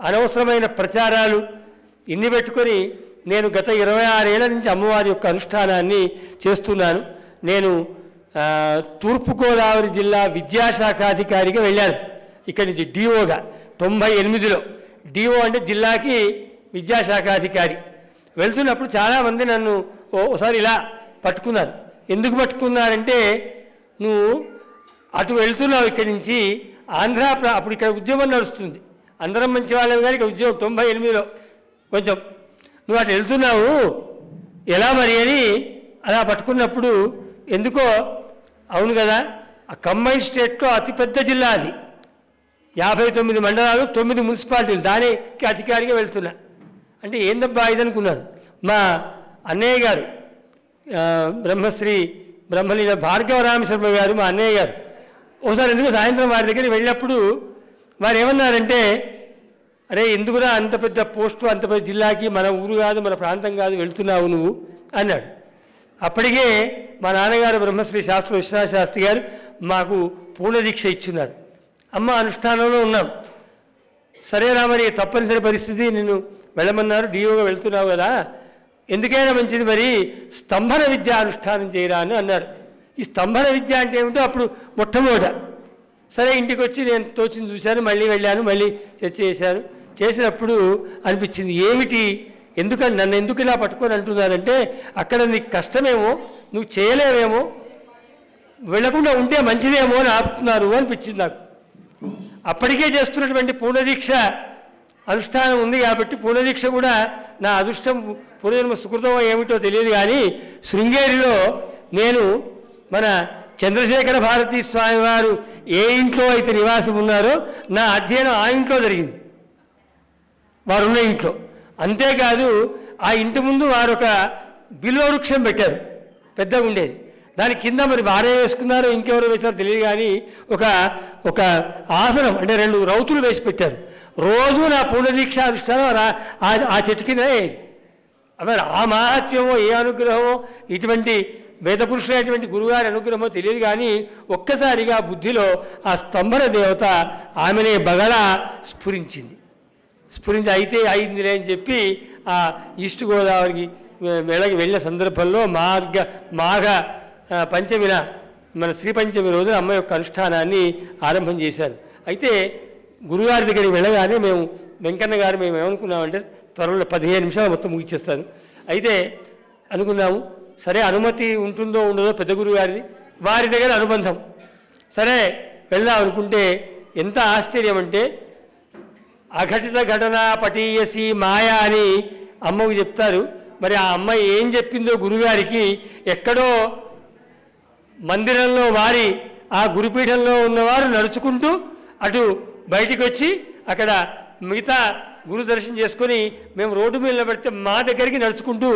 అనవసరమైన ప్రచారాలు ఇన్ని పెట్టుకొని నేను గత 26 ఏళ్ల నుంచి అమ్మవారి యొక్క అనుష్ఠానాన్ని చేస్తున్నాను. నేను తూర్పుగోదావరి జిల్లా విద్యాశాఖాధికారిగా వెళ్ళాను. ఇక్కడి నుంచి డిఓగా 98లో. డిఓ అంటే జిల్లాకి విద్యాశాఖాధికారి. వెళ్తున్నప్పుడు చాలామంది నన్ను ఒకసారి ఇలా పట్టుకున్నారు. ఎందుకు పట్టుకున్నారంటే, నువ్వు అటు వెళ్తున్నావు ఇక్కడి నుంచి అప్పుడు ఇక్కడ ఉద్యమం నడుస్తుంది, అందరం మంచి వాళ్ళని కానీ ఇక్కడ ఉద్యమం 98లో కొంచెం, నువ్వు అటు వెళ్తున్నావు ఎలా మరి అని అలా పట్టుకున్నప్పుడు, ఎందుకో అవును కదా, ఆ కంబైన్ స్టేట్లో అతిపెద్ద జిల్లా అది, 59 మండలాలు 9 మున్సిపాలిటీలు, దానికి అధికారిగా వెళ్తున్నా అంటే ఏందబ్బా ఇదనుకున్నాను. మా అన్నయ్య గారు బ్రహ్మశ్రీ బ్రహ్మలీల భార్గవ రామశర్మ గారు, మా అన్నయ్య గారు, ఒకసారి ఎందుకు సాయంత్రం వారి దగ్గర వెళ్ళినప్పుడు వారు ఏమన్నారంటే, అరే ఎందుకురా అంత పెద్ద పోస్టు, అంత పెద్ద జిల్లాకి, మన ఊరు కాదు, మన ప్రాంతం కాదు, వెళ్తున్నావు నువ్వు అన్నాడు. అప్పటికే మా నాన్నగారు బ్రహ్మశ్రీ శాస్త్ర విశ్వనాథ శాస్త్రి గారు మాకు పూర్ణదీక్ష ఇచ్చున్నారు. అమ్మ అనుష్ఠానంలో ఉన్నాం. సరేనా మరి తప్పనిసరి పరిస్థితి, నిన్ను వెళ్ళమన్నారు, డిఓగా వెళ్తున్నావు కదా, ఎందుకైనా మంచిది మరి స్తంభన విద్య అనుష్ఠానం చేయరా అని అన్నారు. ఈ స్తంభన విద్య అంటే ఏమిటో అప్పుడు మొట్టమొదట. సరే ఇంటికి వచ్చి నేను తోచింది చూశాను, మళ్ళీ వెళ్ళాను, మళ్ళీ చర్చ చేశాను. చేసినప్పుడు అనిపించింది, ఏమిటి ఎందుకని నన్ను ఎందుకు ఇలా పట్టుకొని అంటున్నారంటే, అక్కడ నీకు కష్టమేమో, నువ్వు చేయలేవేమో, వెళ్ళకుండా ఉంటే మంచిదేమో అని ఆపుతున్నారు అనిపించింది నాకు. అప్పటికే చేస్తున్నటువంటి పూర్ణదీక్ష అనుష్ఠానం ఉంది కాబట్టి, పూర్ణదీక్ష కూడా నా అదృష్టం, పూర్వజన్మ సుకృతమో ఏమిటో తెలియదు కానీ, శృంగేరిలో నేను మన చంద్రశేఖర భారతీ స్వామి వారు ఏ ఇంట్లో అయితే నివాసం ఉన్నారో నా అధ్యయనం ఆ ఇంట్లో జరిగింది, వారున్న ఇంట్లో. అంతేకాదు ఆ ఇంటి ముందు వారు ఒక బిల్వ వృక్షం పెట్టారు, పెద్దగా ఉండేది. దాని కింద మరి వారే వేసుకున్నారో ఇంకెవరో వేశారో తెలియదు కానీ ఒక ఆసనం అంటే 2 రౌతులు వేసి పెట్టారు. రోజు నా పూర్ణదీక్ష అనుష్ఠానం ఆ చెట్టు కింద అయ్యేది. మరి ఆ మహాత్మ్యమో ఏ అనుగ్రహమో, ఇటువంటి వేదపురుషులైనటువంటి గురుగారి అనుగ్రహమో తెలియదు కానీ, ఒక్కసారిగా బుద్ధిలో ఆ స్తంభన దేవత ఆమెనే బగలా స్ఫురించి అయితే అయిందిలే అని చెప్పి ఆ ఈస్ట్ గోదావరికి వెళ్ళిన సందర్భంలో మాఘ పంచమిన, మన శ్రీ పంచమి రోజున అమ్మ యొక్క అనుష్ఠానాన్ని ఆరంభం చేశాను. అయితే గురుగారి దగ్గరికి వెళ్ళగానే మేము వెంకన్న గారు మేము ఏమనుకున్నామంటే, త్వరలో 15 నిమిషాలు మొత్తం ముగిచేస్తాను. అయితే అనుకున్నాము, సరే అనుమతి ఉంటుందో ఉండదో పెద్ద గురుగారిది, వారి దగ్గర అనుబంధం, సరే వెళ్దాం అనుకుంటే ఎంత ఆశ్చర్యం అంటే, అఘటిత ఘటన పటీయసి మాయా అని అమ్మకు చెప్తారు. మరి ఆ అమ్మాయి ఏం చెప్పిందో గురుగారికి, ఎక్కడో మందిరంలో వారి ఆ గురుపీఠంలో ఉన్నవారు నడుచుకుంటూ అటు బయటికి వచ్చి అక్కడ మిగతా గురు దర్శనం చేసుకొని మేము రోడ్డు మీద నిలబడితే మా దగ్గరికి నడుచుకుంటూ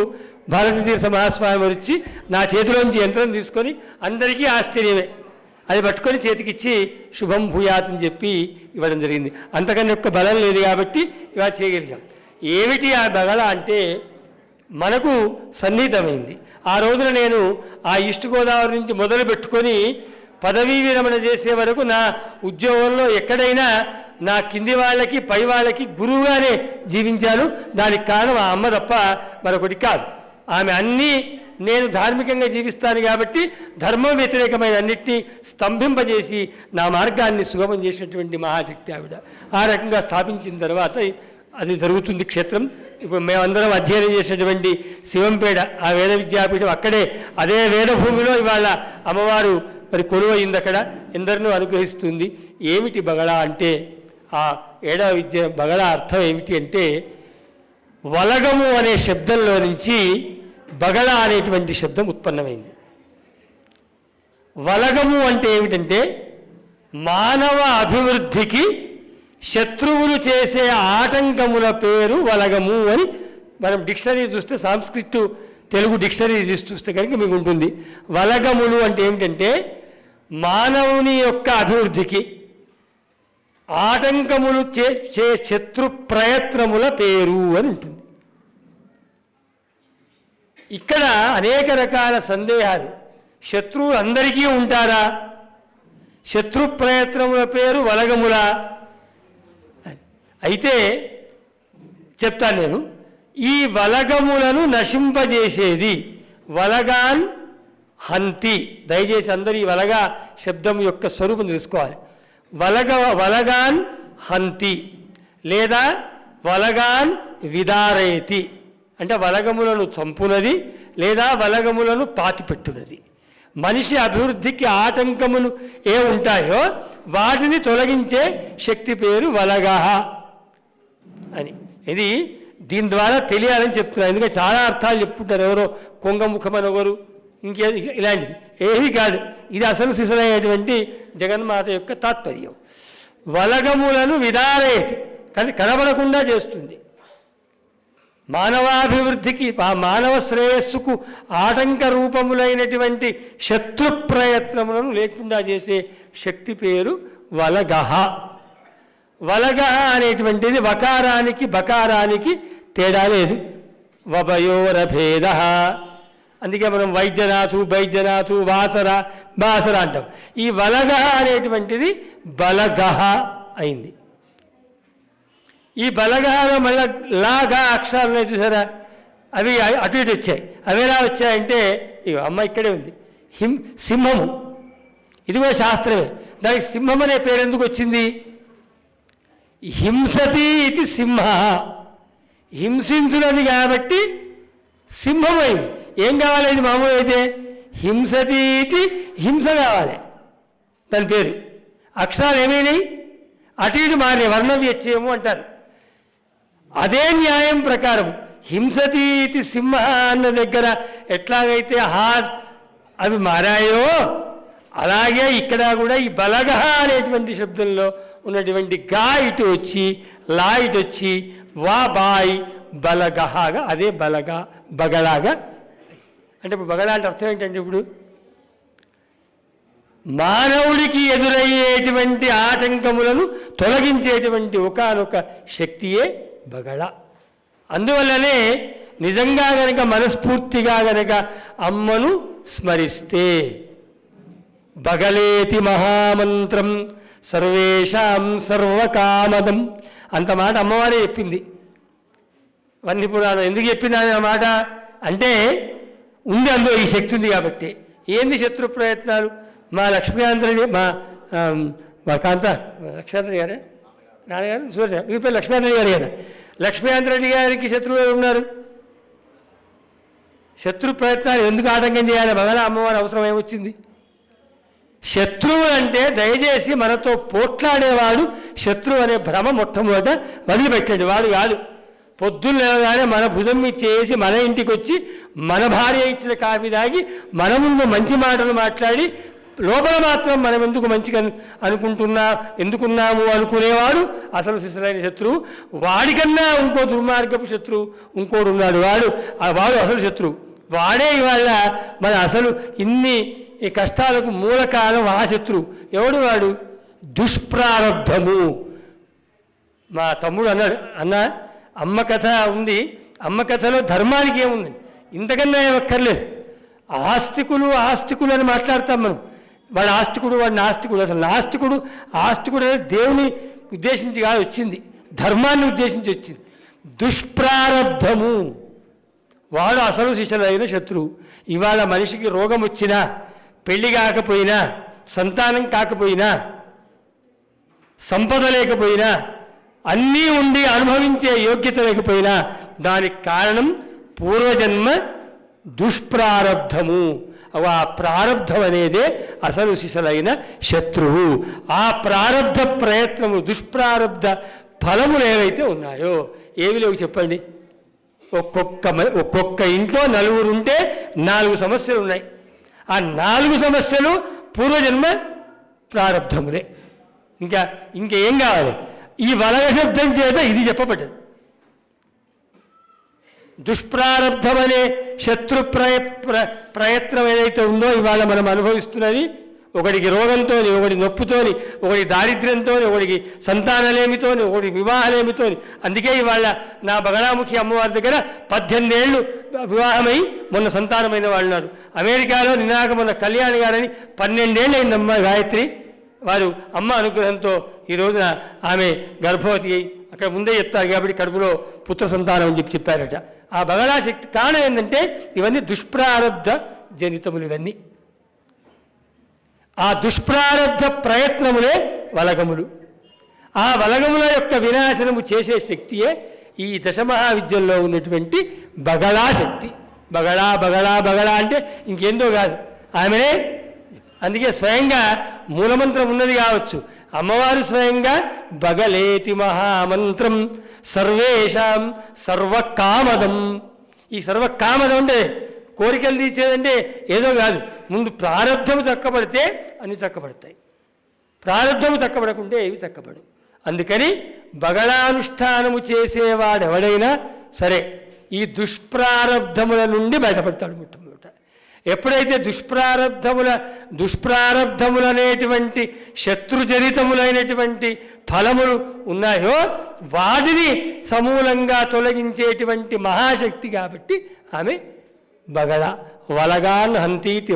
భారతీ తీర్థ మహాస్వామి వచ్చి నా చేతిలోంచి యంత్రం తీసుకొని, అందరికీ ఆశ్చర్యమే, అది పట్టుకొని చేతికిచ్చి శుభం భూయాత్ అని చెప్పి ఇవ్వడం జరిగింది. అంతకన్నా యొక్క బలం లేదు కాబట్టి ఇవాళ చేయగలిగాం. ఏమిటి ఆ బగల అంటే, మనకు సన్నిహితమైంది. ఆ రోజున నేను ఆ ఈస్ట్ గోదావరి నుంచి మొదలు పెట్టుకొని పదవీ విరమణ చేసే వరకు నా ఉద్యోగంలో ఎక్కడైనా నా కింది వాళ్ళకి పై వాళ్ళకి గురువుగానే జీవించాను. దానికి కారణం ఆ అమ్మ తప్ప మరొకటి కాదు. ఆమె అన్నీ నేను ధార్మికంగా జీవిస్తాను కాబట్టి ధర్మం వ్యతిరేకమైన అన్నిటినీ స్తంభింపజేసి నా మార్గాన్ని సుగమం చేసినటువంటి మహాశక్తి ఆవిడ. ఆ రకంగా స్థాపించిన తర్వాత అది జరుగుతుంది క్షేత్రం. ఇప్పుడు మేమందరం అధ్యయనం చేసినటువంటి శివంపేట ఆ వేద విద్యాపీఠం అక్కడే, అదే వేదభూమిలో ఇవాళ అమ్మవారు మరి కొలువైంది, అక్కడ ఎందరినో అనుగ్రహిస్తుంది. ఏమిటి బగళ అంటే, ఆ ఏడవ విద్య బగళ అర్థం ఏమిటి అంటే, వలగము అనే శబ్దంలో నుంచి బగళ అనేటువంటి శబ్దం ఉత్పన్నమైంది. వలగము అంటే ఏమిటంటే, మానవ అభివృద్ధికి శత్రువులు చేసే ఆటంకముల పేరు వలగము అని మనం డిక్షనరీ చూస్తే, సంస్కృత్ తెలుగు డిక్షనరీ చూస్తే కనుక మీకు ఉంటుంది. వలగములు అంటే ఏమిటంటే, మానవుని యొక్క అభివృద్ధికి ఆటంకములు చే శత్రు ప్రయత్నముల పేరు అని ఉంటుంది. ఇక్కడ అనేక రకాల సందేహాలు. శత్రువు అందరికీ ఉంటారా? శత్రు ప్రయత్నముల పేరు వలగముల. అయితే చెప్తాను నేను. ఈ వలగములను నశింపజేసేది వలగాన్ హంతి. దయచేసి అందరూ ఈ వలగా శబ్దం యొక్క స్వరూపం తెలుసుకోవాలి. వలగాన్ హంతి లేదా వలగాన్ విదారయతి అంటే వలగములను చంపునది లేదా వలగములను పాతిపెట్టునది. మనిషి అభివృద్ధికి ఆటంకములు ఏ ఉంటాయో వాటిని తొలగించే శక్తి పేరు వలగహ అని. ఇది దీని ద్వారా తెలియాలని చెప్తున్నారు. ఎందుకంటే చాలా అర్థాలు చెప్పుకుంటారు. ఎవరో కొంగముఖమని ఒకరు, ఇంకే ఇలాంటివి ఏమీ కాదు. ఇది అసలు సిసలైనటువంటి జగన్మాత యొక్క తాత్పర్యం. వలగములను విదారేది కానీ కనబడకుండా చేస్తుంది. మానవాభివృద్ధికి మానవ శ్రేయస్సుకు ఆటంక రూపములైనటువంటి శత్రు ప్రయత్నములను లేకుండా చేసే శక్తి పేరు వలగహ. వలగహ అనేటువంటిది వకారానికి బకారానికి తేడా లేదు. వభయోరభేద. అందుకే మనం వైద్యనాథు బైద్యనాథు బాసర అంటాం. ఈ వలగహ అనేటువంటిది బలగహ అయింది. ఈ బలగహలో మళ్ళీ లాగా అక్షరాలు చూసారా, అవి అటు ఇటు వచ్చాయి. అవి ఎలా వచ్చాయంటే అమ్మ ఇక్కడే ఉంది. సింహము. ఇది కూడా శాస్త్రమే. దానికి సింహం అనే పేరు ఎందుకు వచ్చింది? హింసతి ఇది సింహ. హింసించున్నది కాబట్టి సింహమైంది. ఏం కావాలి? ఇది మామూలు అయితే హింసతి ఇది హింస కావాలి. దాని పేరు అక్షరాలు ఏమైనాయి? అటు ఇటు మారే వర్ణ వ్యత్యయము అంటారు. అదే న్యాయం ప్రకారం హింసతి ఇది సింహ అన్న దగ్గర ఎట్లాగైతే అవి మారాయో అలాగే ఇక్కడ కూడా ఈ బలగహ అనేటువంటి శబ్దంలో ఉన్నటువంటి గా ఇటు వచ్చి లా ఇటు వచ్చి వా బాయ్ బలగహగా అదే బగలాగా. అంటే ఇప్పుడు బగలా అంటే అర్థం ఏంటంటే ఇప్పుడు మానవుడికి ఎదురయ్యేటువంటి ఆటంకములను తొలగించేటువంటి ఒకానొక శక్తియే బగళ. అందువల్లనే నిజంగా గనక మనస్ఫూర్తిగా గనక అమ్మను స్మరిస్తే బగలేతి మహామంత్రం సర్వేషాం సర్వకామదం అంత మాట అమ్మవారే చెప్పింది. వన్ని పురాణం ఎందుకు చెప్పింది ఆ మాట అంటే ఉంది, అందులో ఈ శక్తి ఉంది కాబట్టి. ఏంది శత్రు ప్రయత్నాలు? మా లక్ష్మీకాంతరెడ్డి మా కాంత లక్ష్మీకాంతరెడ్డి గారే నాన్నగారు సూర్య మీ పేరు లక్ష్మీకాంతరెడ్డి గారు కదా. లక్ష్మీకాంతరెడ్డి గారికి శత్రువు ఉన్నారు. శత్రు ప్రయత్నాలు ఎందుకు ఆటంకం చేయాలి? బగల అమ్మవారి అవసరం ఏమొచ్చింది? శత్రువు అంటే దయచేసి మనతో పోట్లాడేవాడు శత్రువు అనే భ్రమ మొట్టమొదట వదిలిపెట్టండి. వాడు కాదు. పొద్దున్న లేవగానే మన భుజం మీద చేసి మన ఇంటికి వచ్చి మన భార్య ఇచ్చిన కాఫీ తాగి మన ముందు మంచి మాటలు మాట్లాడి లోపల మాత్రం మనం ఎందుకు మంచిగా ఎందుకున్నాము అనుకునేవాడు అసలు శిశులైన శత్రువు. వాడికన్నా ఇంకో దుర్మార్గపు శత్రువు ఇంకోడు ఉన్నాడు. వాడు అసలు శత్రువు. వాడే ఇవాళ మన అసలు ఇన్ని ఈ కష్టాలకు మూల కారణం ఆ శత్రువు. ఎవడు వాడు? దుష్ప్రారబ్ధము. మా తమ్ముడు అన్నాడు, అన్న అమ్మ కథ ఉంది, అమ్మ కథలో ధర్మానికి ఏముంది? ఇంతకన్నా ఏమక్కర్లేదు. ఆస్తికులు అని మాట్లాడతాం మనం. వాడు ఆస్తికుడు, వాడు నాస్తికుడు. అసలు ఆస్తికుడు అనేది దేవుని ఉద్దేశించి కాదు వచ్చింది, ధర్మాన్ని ఉద్దేశించి వచ్చింది. దుష్ప్రారబ్ధము. వాడు అసలు శిశులైన శత్రువు. ఇవాళ మనిషికి రోగం వచ్చినా, పెళ్లి కాకపోయినా, సంతానం కాకపోయినా, సంపద లేకపోయినా, అన్నీ ఉండి అనుభవించే యోగ్యత లేకపోయినా దానికి కారణం పూర్వజన్మ దుష్ప్రారబ్ధము. ఆ ప్రారబ్ధం అనేదే అసలు శిశులైన శత్రువు. ఆ ప్రారబ్ధ ప్రయత్నము దుష్ప్రారబ్ధ ఫలములు ఏవైతే ఉన్నాయో ఏవి లేవు చెప్పండి. ఒక్కొక్క ఇంట్లో నలుగురు ఉంటే 4 సమస్యలు ఉన్నాయి. ఆ 4 సమస్యలు పూర్వజన్మ ప్రారబ్ధములే. ఇంకేం కావాలి? ఈ వలగ శబ్దం చేత ఇది చెప్పబడ్డది. దుష్ప్రారబ్ధమనే శత్రు ప్రయత్నం ఏదైతే ఉందో ఇవాళ మనం అనుభవిస్తున్నది ఒకడికి రోగంతో, ఒకటి నొప్పుతోని, ఒకటి దారిద్ర్యంతో, ఒకడికి సంతానలేమితోని, ఒకటి వివాహలేమితోని. అందుకే ఇవాళ నా బగళాముఖి అమ్మవారి దగ్గర 18 ఏళ్ళు వివాహమై మొన్న సంతానమైన వాళ్ళు ఉన్నారు. అమెరికాలో నినాక మొన్న కళ్యాణి గారని 12 ఏళ్ళు అయిందమ్మ గాయత్రి. వారు అమ్మ అనుగ్రహంతో ఈ రోజున ఆమె గర్భవతి అయి అక్కడ ముందే చెప్తారు కాబట్టి కడుపులో పుత్ర సంతానం అని చెప్పారట. ఆ బగళా శక్తి కారణం ఏంటంటే ఇవన్నీ దుష్ప్రారబ్ధ జనితములు. ఇవన్నీ ఆ దుష్ప్రారబ్ధ ప్రయత్నములే వలగములు. ఆ వలగముల యొక్క వినాశనము చేసే శక్తియే ఈ దశమహావిద్యల్లో ఉన్నటువంటి బగళా శక్తి. బగళా బగళా బగళా అంటే ఇంకేందో కాదు, ఆమెనే. అందుకే స్వయంగా మూలమంత్రం ఉన్నది కావచ్చు, అమ్మవారు స్వయంగా బగలేతి మహామంత్రం సర్వేషాం సర్వకామదం. ఈ సర్వకామదం అంటే కోరికలు తీర్చేదంటే ఏదో కాదు, ముందు ప్రారంధము చక్కబడితే అన్ని చక్కబడతాయి, ప్రారంధము చక్కబడకుంటే ఏవి చక్కబడు. అందుకని బగళానుష్ఠానము చేసేవాడెవడైనా సరే ఈ దుష్ప్రారబ్ధముల నుండి బయటపడతాడు. మొట్టమొదట ఎప్పుడైతే దుష్ప్రారబ్ధములనేటువంటి శత్రుజనితములైనటువంటి ఫలములు ఉన్నాయో వాటిని సమూలంగా తొలగించేటువంటి మహాశక్తి కాబట్టి ఆమె బగళ. వలగాన్ హంతీతి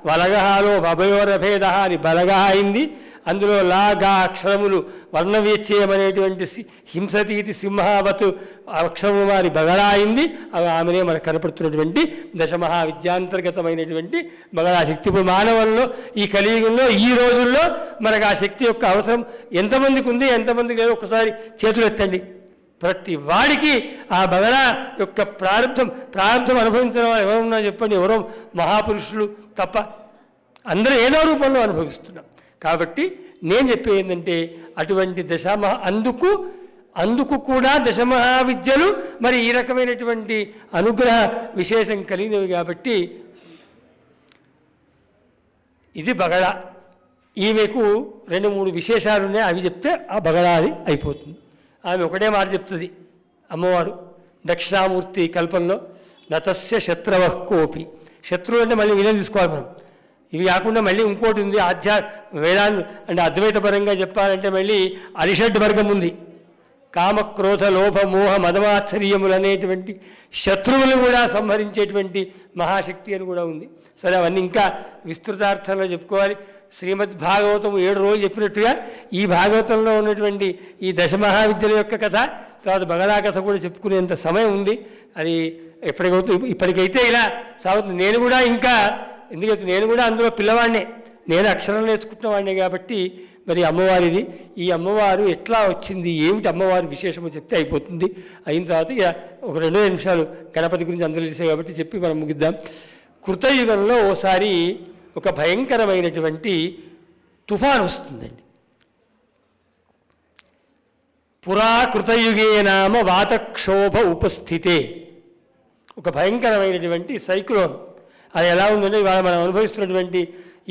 వలగహాలో అభయోరభేద అని బలగ అయింది. అందులో లాగా అక్షరములు వర్ణవ్యత్యయమనేటువంటి హింసతీతి సింహావతు అక్షరము వారి బగళా అయింది. అవి ఆమెనే మనకు కనపడుతున్నటువంటి దశమహావిద్యాంతర్గతమైనటువంటి బగళా శక్తి. ఇప్పుడు మానవుల్లో ఈ కలియుగంలో ఈ రోజుల్లో మనకు ఆ శక్తి యొక్క అవసరం ఎంతమందికి ఉంది, ఎంతమందికి లేదు ఒక్కసారి చేతులు ఎత్తండి. ప్రతి వాడికి ఆ బగళా యొక్క ప్రారంభం అనుభవించిన వారు ఎవరున్నా చెప్పండి. ఎవరో మహాపురుషులు తప్ప అందరూ ఏదో రూపంలో అనుభవిస్తున్నాం. కాబట్టి నేను చెప్పేది ఏంటంటే అటువంటి అందుకు కూడా దశమహావిద్యలు మరి ఈ రకమైనటువంటి అనుగ్రహ విశేషం కలిగినవి. కాబట్టి ఇది బగళ. ఈమెకు 2-3 విశేషాలు ఉన్నాయి, అవి చెప్తే ఆ బగళ అది అయిపోతుంది. ఆమె ఒకటే మాట చెప్తుంది అమ్మవారు దక్షిణామూర్తి కల్పంలో, నతస్య శత్రవః కోపి. శత్రువు అంటే మళ్ళీ విలయం తీసుకోవాలి మనం. ఇవి కాకుండా మళ్ళీ ఇంకోటి ఉంది, వేదాంత అంటే అద్వైతపరంగా చెప్పాలంటే మళ్ళీ అరిషడ్ వర్గం ఉంది. కామక్రోధ లోభ మోహ మదమాత్సర్యములు అనేటువంటి శత్రువులు కూడా సంహరించేటువంటి మహాశక్తి అని కూడా ఉంది. సరే, అవన్నీ ఇంకా విస్తృతార్థంలో చెప్పుకోవాలి. శ్రీమద్ భాగవతం 7 రోజులు చెప్పినట్టుగా ఈ భాగవతంలో ఉన్నటువంటి ఈ దశమహావిద్యల యొక్క కథ, తర్వాత బగళా కథ కూడా చెప్పుకునేంత సమయం ఉంది. అది ఇప్పటికైతే ఇలా సాగుతుంది. నేను కూడా ఇంకా, ఎందుకంటే నేను కూడా అందులో పిల్లవాడినే, నేను అక్షరం నేర్చుకుంటున్న వాడినే. కాబట్టి మరి అమ్మవారిది, ఈ అమ్మవారు ఎట్లా వచ్చింది, ఏమిటి అమ్మవారి విశేషమో చెప్తే అయిపోతుంది. అయిన తర్వాత ఇక ఒక 2 నిమిషాలు గణపతి గురించి అందరూ తెలిసే కాబట్టి చెప్పి మనం ముగిద్దాం. కృతయుగంలో ఓసారి ఒక భయంకరమైనటువంటి తుఫాను వస్తుందండి. పురా కృతయుగే నామ వాతక్షోభ ఉపస్థితే. ఒక భయంకరమైనటువంటి సైక్లోన్. అది ఎలా ఉందంటే ఇవాళ మనం అనుభవిస్తున్నటువంటి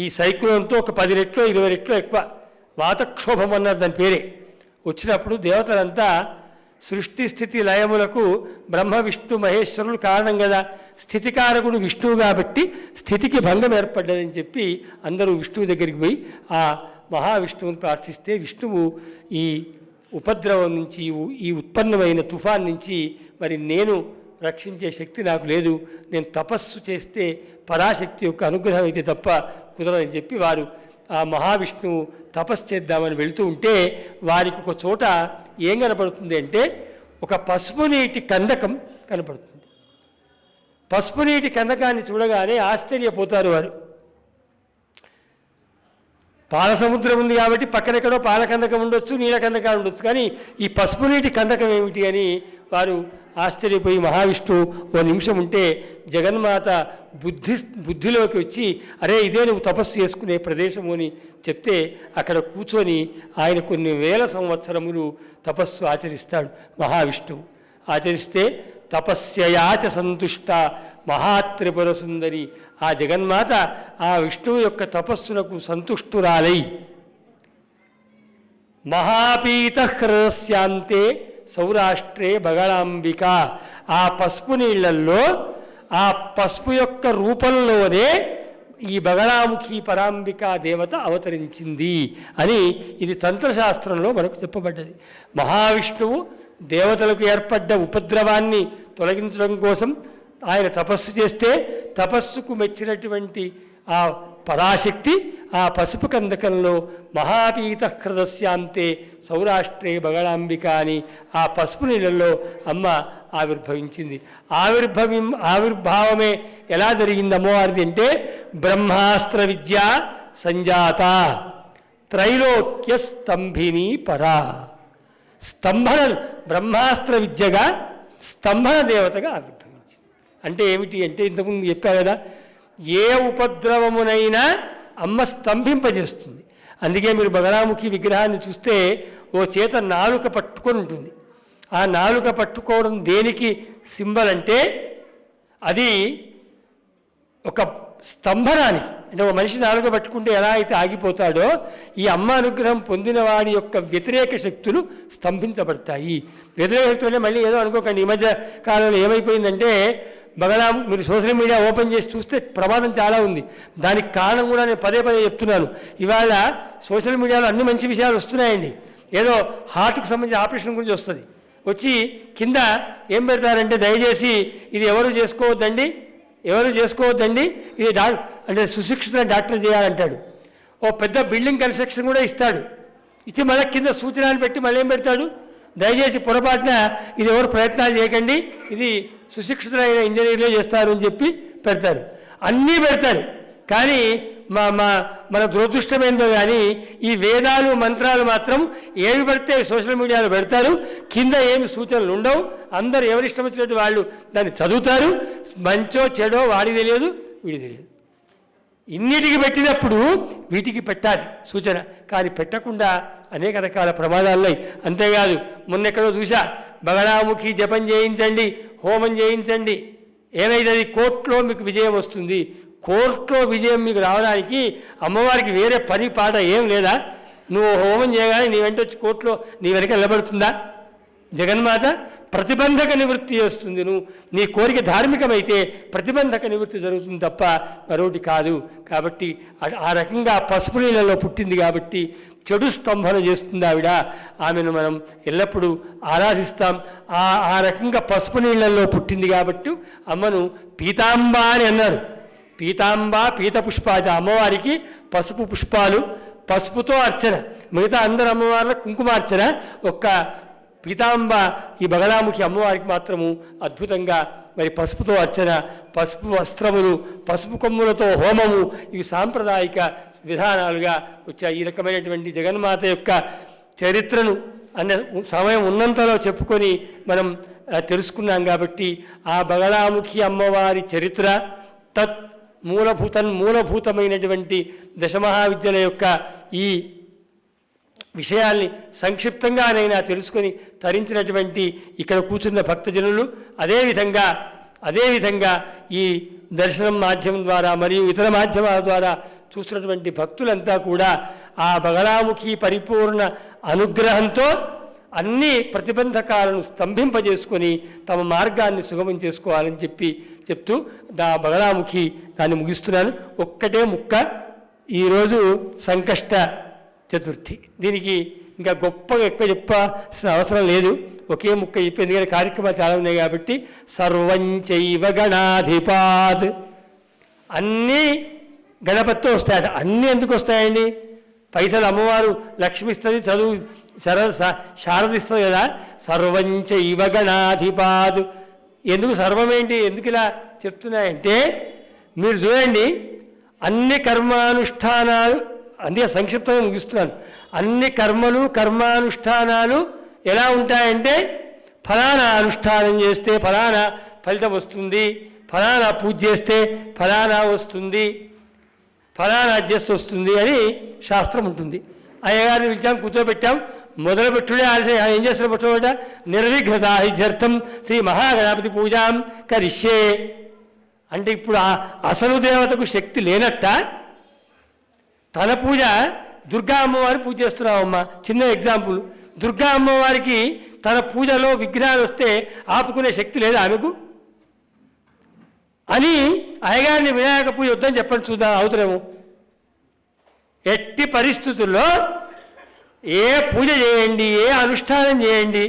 ఈ సైక్లోన్తో ఒక 10 రెట్లు 20 రెట్లు ఎక్కువ వాతక్షోభం అన్నారు దాని పేరే. వచ్చినప్పుడు దేవతలంతా సృష్టి స్థితి లయములకు బ్రహ్మ విష్ణు మహేశ్వరులు కారణం కదా, స్థితికారకుడు విష్ణువు కాబట్టి స్థితికి భంగం ఏర్పడ్డదని చెప్పి అందరూ విష్ణువు దగ్గరికి పోయి ఆ మహావిష్ణువుని ప్రార్థిస్తే విష్ణువు ఈ ఉపద్రవం నుంచి, ఈ ఉత్పన్నమైన తుఫాన్ నుంచి మరి నేను రక్షించే శక్తి నాకు లేదు, నేను తపస్సు చేస్తే పరాశక్తి యొక్క అనుగ్రహం అయితే తప్ప కుదరదని చెప్పి వారు ఆ మహావిష్ణువు తపస్సు చేద్దామని వెళుతూ ఉంటే వారికి ఒక చోట ఏం కనపడుతుంది అంటే ఒక పసుపు నీటి కందకం కనపడుతుంది. పసుపు నీటి కందకాన్ని చూడగానే ఆశ్చర్యపోతారు వారు. పాల సముద్రం ఉంది కాబట్టి పక్కనెక్కడో పాల కందకం ఉండొచ్చు, నీళ్ళ కందకాలు ఉండొచ్చు, కానీ ఈ పసుపు నీటి కందకం ఏమిటి అని వారు ఆశ్చర్యపోయి మహావిష్ణువు ఓ నిమిషం ఉంటే జగన్మాత బుద్ధిలోకి వచ్చి అరే ఇదే నువ్వు తపస్సు చేసుకునే ప్రదేశము అని చెప్తే అక్కడ కూర్చొని ఆయన కొన్ని వేల సంవత్సరములు తపస్సు ఆచరిస్తాడు మహావిష్ణువు. ఆచరిస్తే తపస్యయాచ సంతుష్ట మహాత్రిపుర సుందరి. ఆ జగన్మాత ఆ విష్ణువు యొక్క తపస్సులకు సంతుష్టురాలై మహాపీత హ్రస్యాంతే సౌరాష్ట్రే బగళాంబిక. ఆ పసుపు నీళ్లల్లో ఆ పసుపు యొక్క రూపంలోనే ఈ బగళాముఖి పరాంబికా దేవత అవతరించింది అని ఇది తంత్రశాస్త్రంలో మనకు చెప్పబడ్డది. మహావిష్ణువు దేవతలకు ఏర్పడ్డ ఉపద్రవాన్ని తొలగించడం కోసం ఆయన తపస్సు చేస్తే తపస్సుకు మెచ్చినటువంటి ఆ పరాశక్తి ఆ పసుపు కందకంలో మహాపీత హృదస్యాంతే సౌరాష్ట్రే బగళాంబిక అని ఆ పసుపు నీళ్ళల్లో అమ్మ ఆవిర్భవించింది. ఆవిర్భావమే ఎలా జరిగింది అమ్మవారిది అంటే బ్రహ్మాస్త్ర విద్య సంజాత త్రైలోక్య స్తంభిని పరా. స్తంభన బ్రహ్మాస్త్ర విద్యగా స్తంభన దేవతగా ఆవిర్భవించింది. అంటే ఏమిటి అంటే ఇంతకుముందు చెప్పా కదా, ఏ ఉపద్రవమునైనా అమ్మ స్తంభింపజేస్తుంది. అందుకే మీరు బగళాముఖి విగ్రహాన్ని చూస్తే ఓ చేత నాలుక పట్టుకొని ఉంటుంది. ఆ నాలుక పట్టుకోవడం దేనికి సింబల్ అంటే అది ఒక స్తంభనానికి. అంటే ఒక మనిషి నాలుక పట్టుకుంటే ఎలా అయితే ఆగిపోతాడో ఈ అమ్మ అనుగ్రహం పొందిన వాడి యొక్క వ్యతిరేక శక్తులు స్తంభించబడతాయి. వ్యతిరేక శక్తులు అంటే మళ్ళీ ఏదో అనుకోకండి, ఈ మధ్య కాలంలో ఏమైపోయిందంటే మీరు సోషల్ మీడియా ఓపెన్ చేసి చూస్తే ప్రమాదం చాలా ఉంది. దానికి కారణం కూడా నేను పదే పదే చెప్తున్నాను. ఇవాళ సోషల్ మీడియాలో అన్ని మంచి విషయాలు వస్తున్నాయండి. ఏదో హార్ట్కి సంబంధించిన ఆపరేషన్ గురించి వస్తుంది, వచ్చి కింద ఏం పెడతారంటే దయచేసి ఇది ఎవరు చేసుకోవద్దండి ఇది అంటే సుశిక్షిత డాక్టర్ చేయాలంటాడు. ఓ పెద్ద బిల్డింగ్ కన్స్ట్రక్షన్ కూడా ఇస్తాడు, ఇచ్చి మళ్ళీ కింద సూచనలు పెట్టి మళ్ళీ ఏం పెడతాడు, దయచేసి పొరపాటున ఇది ఎవరు ప్రయత్నాలు చేయకండి, ఇది సుశిక్షితులైన ఇంజనీర్లే చేస్తారు అని చెప్పి పెడతారు. అన్నీ పెడతారు. కానీ మన దురదృష్టమైందో కానీ ఈ వేదాలు మంత్రాలు మాత్రం ఏమి పడితే సోషల్ మీడియాలో పెడతారు. కింద ఏమి సూచనలు ఉండవు. అందరూ ఎవరిష్టం వచ్చినట్టు వాళ్ళు దాన్ని చదువుతారు. మంచో చెడో వాడికి తెలియదు, వీడికి తెలియదు. ఇన్నిటికి పెట్టినప్పుడు వీటికి పెట్టాలి సూచన, కానీ పెట్టకుండా అనేక రకాల ప్రమాదాలున్నాయి. అంతేకాదు మొన్నెక్కడో చూసా, బగళాముఖి జపం చేయించండి, హోమం చేయించండి, ఏమైతుంది కోర్టులో మీకు విజయం వస్తుంది. కోర్టులో విజయం మీకు రావడానికి అమ్మవారికి వేరే పని పాట ఏం లేదా? నువ్వు హోమం చేయగానే నీ వెంట వచ్చి కోర్టులో నీ వెనక నిలబడుతుందా? జగన్మాత ప్రతిబంధక నివృత్తి చేస్తుంది. నీ కోరిక ధార్మికమైతే ప్రతిబంధక నివృత్తి జరుగుతుంది తప్ప మరొకటి కాదు. కాబట్టి ఆ రకంగా పసుపు నీళ్ళలో పుట్టింది కాబట్టి చెడు స్తంభన చేస్తుంది ఆవిడ. ఆమెను మనం ఎల్లప్పుడూ ఆరాధిస్తాం. ఆ రకంగా పసుపు నీళ్ళల్లో పుట్టింది కాబట్టి అమ్మను పీతాంబ అని అన్నారు. పీతాంబ పీత పుష్పాజ, అమ్మవారికి పసుపు పుష్పాలు, పసుపుతో అర్చన. మిగతా అందరు అమ్మవార్ల కుంకుమార్చన, ఒక్క పీతాంబ ఈ బగళాముఖి అమ్మవారికి మాత్రము అద్భుతంగా మరి పసుపుతో అర్చన, పసుపు వస్త్రములు, పసుపు కొమ్ములతో హోమము, ఇవి సాంప్రదాయిక విధానాలుగా వచ్చాయి. ఈ రకమైనటువంటి జగన్మాత యొక్క చరిత్రను అన్న సమయం ఉన్నంతలో చెప్పుకొని మనం తెలుసుకున్నాం. కాబట్టి ఆ బగళాముఖి అమ్మవారి చరిత్ర తత్ మూలభూతమైనటువంటి దశమహావిద్యల యొక్క ఈ విషయాల్ని సంక్షిప్తంగానైనా తెలుసుకొని తరించినటువంటి ఇక్కడ కూర్చున్న భక్తజనులు, అదేవిధంగా ఈ దర్శనం మాధ్యమం ద్వారా మరియు ఇతర మాధ్యమాల ద్వారా చూస్తున్నటువంటి భక్తులంతా కూడా ఆ బగళాముఖి పరిపూర్ణ అనుగ్రహంతో అన్ని ప్రతిబంధకాలను స్తంభింపజేసుకొని తమ మార్గాన్ని సుగమం చేసుకోవాలని చెప్తూ బగళాముఖి దాన్ని ముగిస్తున్నాను. ఒక్కటే ముక్క, ఈరోజు సంకష్ట చతుర్థి. దీనికి ఇంకా గొప్పగా ఎక్కువ చెప్పాల్సిన అవసరం లేదు, ఒకే ముక్క చెప్పి, ఎందుకంటే కార్యక్రమాలు చాలా ఉన్నాయి కాబట్టి. సర్వంచైవ గణాధిపాత్, అన్నీ గణపతితో వస్తాయట. అన్నీ ఎందుకు వస్తాయండి? పైసలు అమ్మవారు లక్ష్మిస్తుంది, చదువు శారదిస్తుంది కదా. సర్వంచైవ గణాధిపాత్, ఎందుకు సర్వమేంటి, ఎందుకు ఇలా చెప్తున్నాయంటే మీరు చూడండి, అన్ని కర్మానుష్ఠానాలు, అందుకే సంక్షిప్తంగా ముగిస్తున్నాను. అన్ని కర్మానుష్ఠానాలు ఎలా ఉంటాయంటే ఫలానా అనుష్ఠానం చేస్తే ఫలానా ఫలితం వస్తుంది, ఫలానా పూజ చేస్తే ఫలానా వస్తుంది, ఫలానా చేస్తే వస్తుంది అని శాస్త్రం ఉంటుంది. అయ్యగారిని పిలిచాం, కూర్చోబెట్టాం, మొదలుపెట్టుడే ఆలస్యం. ఏం చేస్తున్న పట్టుకోట నిర్విఘ్నతార్థం శ్రీ మహాగణపతి పూజాం కరిష్యే అంటే ఇప్పుడు అసలు దేవతకు శక్తి లేనట్ట తన పూజ దుర్గా అమ్మవారి పూజ చేస్తున్నామమ్మ. చిన్న ఎగ్జాంపుల్, దుర్గా అమ్మవారికి తన పూజలో విఘ్నాలు వస్తే ఆపుకునే శక్తి లేదా ఆమెకు? అని అయ్యగారిని వినాయక పూజ వద్దని చెప్పండి చూద్దాం, అవుతారేమో. ఎట్టి పరిస్థితుల్లో ఏ పూజ చేయండి, ఏ అనుష్ఠానం చేయండి,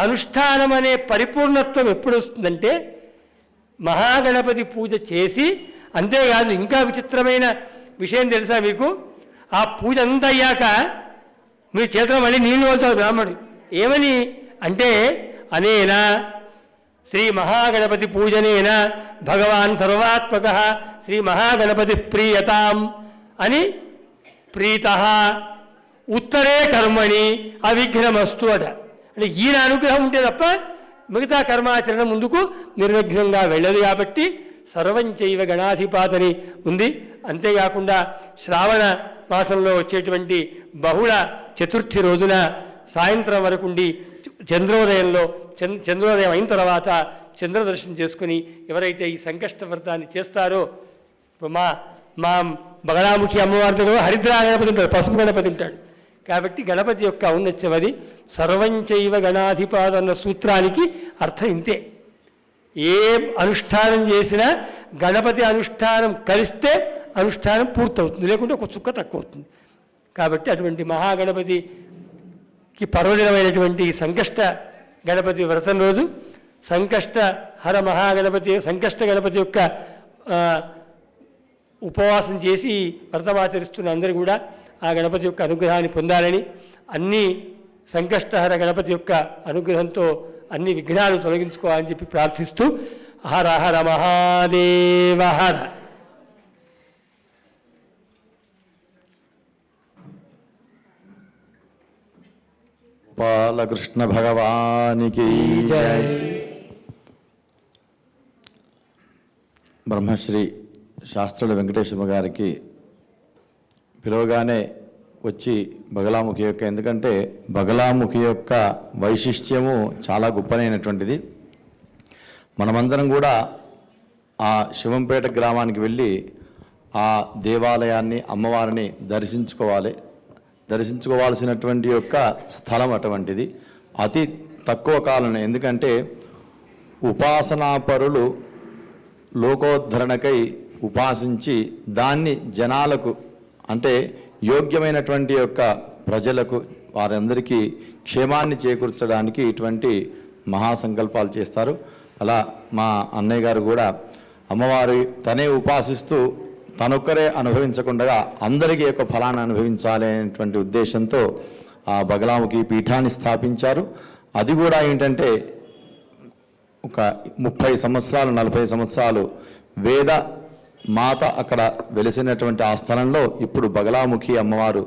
అనుష్ఠానం అనే పరిపూర్ణత్వం ఎప్పుడు వస్తుందంటే మహాగణపతి పూజ చేసి, అంతేకాదు ఇంకా విచిత్రమైన విషయం తెలుసా మీకు, ఆ పూజ అంతా అయ్యాక మీ చేతిలో మళ్ళీ నీళ్లు వదులుతాడు బ్రాహ్మణుడు. ఏమని అంటే అనేనా శ్రీ మహాగణపతి పూజనేన భగవాన్ సర్వాత్మక శ్రీ మహాగణపతి ప్రీయతాం అని ప్రీత ఉత్తరే కర్మణి అవిఘ్నమస్తు అట. అంటే ఈయన అనుగ్రహం ఉంటే తప్ప మిగతా కర్మాచరణ ముందుకు నిర్విఘ్నంగా వెళ్ళదు. కాబట్టి సర్వం చైవ గణాధిపాతని ఉంది. అంతేకాకుండా శ్రావణ మాసంలో వచ్చేటువంటి బహుళ చతుర్థి రోజున సాయంత్రం వరకు ఉండి చంద్రోదయం అయిన తర్వాత చంద్రదర్శనం చేసుకుని ఎవరైతే ఈ సంకష్ట వ్రతాన్ని చేస్తారో, మా బగలాముఖి అమ్మవారితో హరిద్రా గణపతి ఉంటాడు, పసుపు గణపతి ఉంటాడు. కాబట్టి గణపతి యొక్క ఔన్నత్యం అది. సర్వంచైవ గణాధిపాత అన్న సూత్రానికి అర్థం ఇంతే. ఏ అనుష్ఠానం చేసినా గణపతి అనుష్ఠానం కలిస్తే అనుష్ఠానం పూర్తవుతుంది, లేకుంటే ఒక చుక్క తక్కువ అవుతుంది. కాబట్టి అటువంటి మహాగణపతికి పర్వదినమైనటువంటి సంకష్ట గణపతి వ్రతం రోజు సంకష్ట హర మహాగణపతి సంకష్ట గణపతి యొక్క ఉపవాసం చేసి వ్రతమాచరిస్తున్న అందరూ కూడా ఆ గణపతి యొక్క అనుగ్రహాన్ని పొందాలని, అన్ని సంకష్టహర గణపతి యొక్క అనుగ్రహంతో అన్ని విఘ్నాలు తొలగించుకోవాలని చెప్పి ప్రార్థిస్తూ హర హర మహాదేవ హర. బాలకృష్ణ భగవానికి జై. బ్రహ్మశ్రీ శాస్త్రుల వెంకటేశ్వర గారికి పిలవగానే వచ్చి బగలాముఖి యొక్క, ఎందుకంటే బగలాముఖి యొక్క వైశిష్ట్యము చాలా గొప్పనైనటువంటిది. మనమందరం కూడా ఆ శివంపేట గ్రామానికి వెళ్ళి ఆ దేవాలయాన్ని అమ్మవారిని దర్శించుకోవాల్సినటువంటి యొక్క స్థలం అటువంటిది. అతి తక్కువ కాలం, ఎందుకంటే ఉపాసనాపరులు లోకోద్ధరణకై ఉపాసించి దాన్ని జనాలకు అంటే యోగ్యమైనటువంటి యొక్క ప్రజలకు వారందరికీ క్షేమాన్ని చేకూర్చడానికి ఇటువంటి మహాసంకల్పాలు చేస్తారు. అలా మా అన్నయ్య గారు కూడా అమ్మవారి తనే ఉపాసిస్తూ తనొక్కరే అనుభవించకుండా అందరికీ యొక్క ఫలాన్ని అనుభవించాలి అనేటువంటి ఉద్దేశంతో ఆ బగలాముఖి పీఠాన్ని స్థాపించారు. అది కూడా ఏంటంటే ఒక 30 సంవత్సరాలు 40 సంవత్సరాలు వేద మాత అక్కడ వెలిసినటువంటి ఆ స్థలంలో ఇప్పుడు బగలాముఖి అమ్మవారు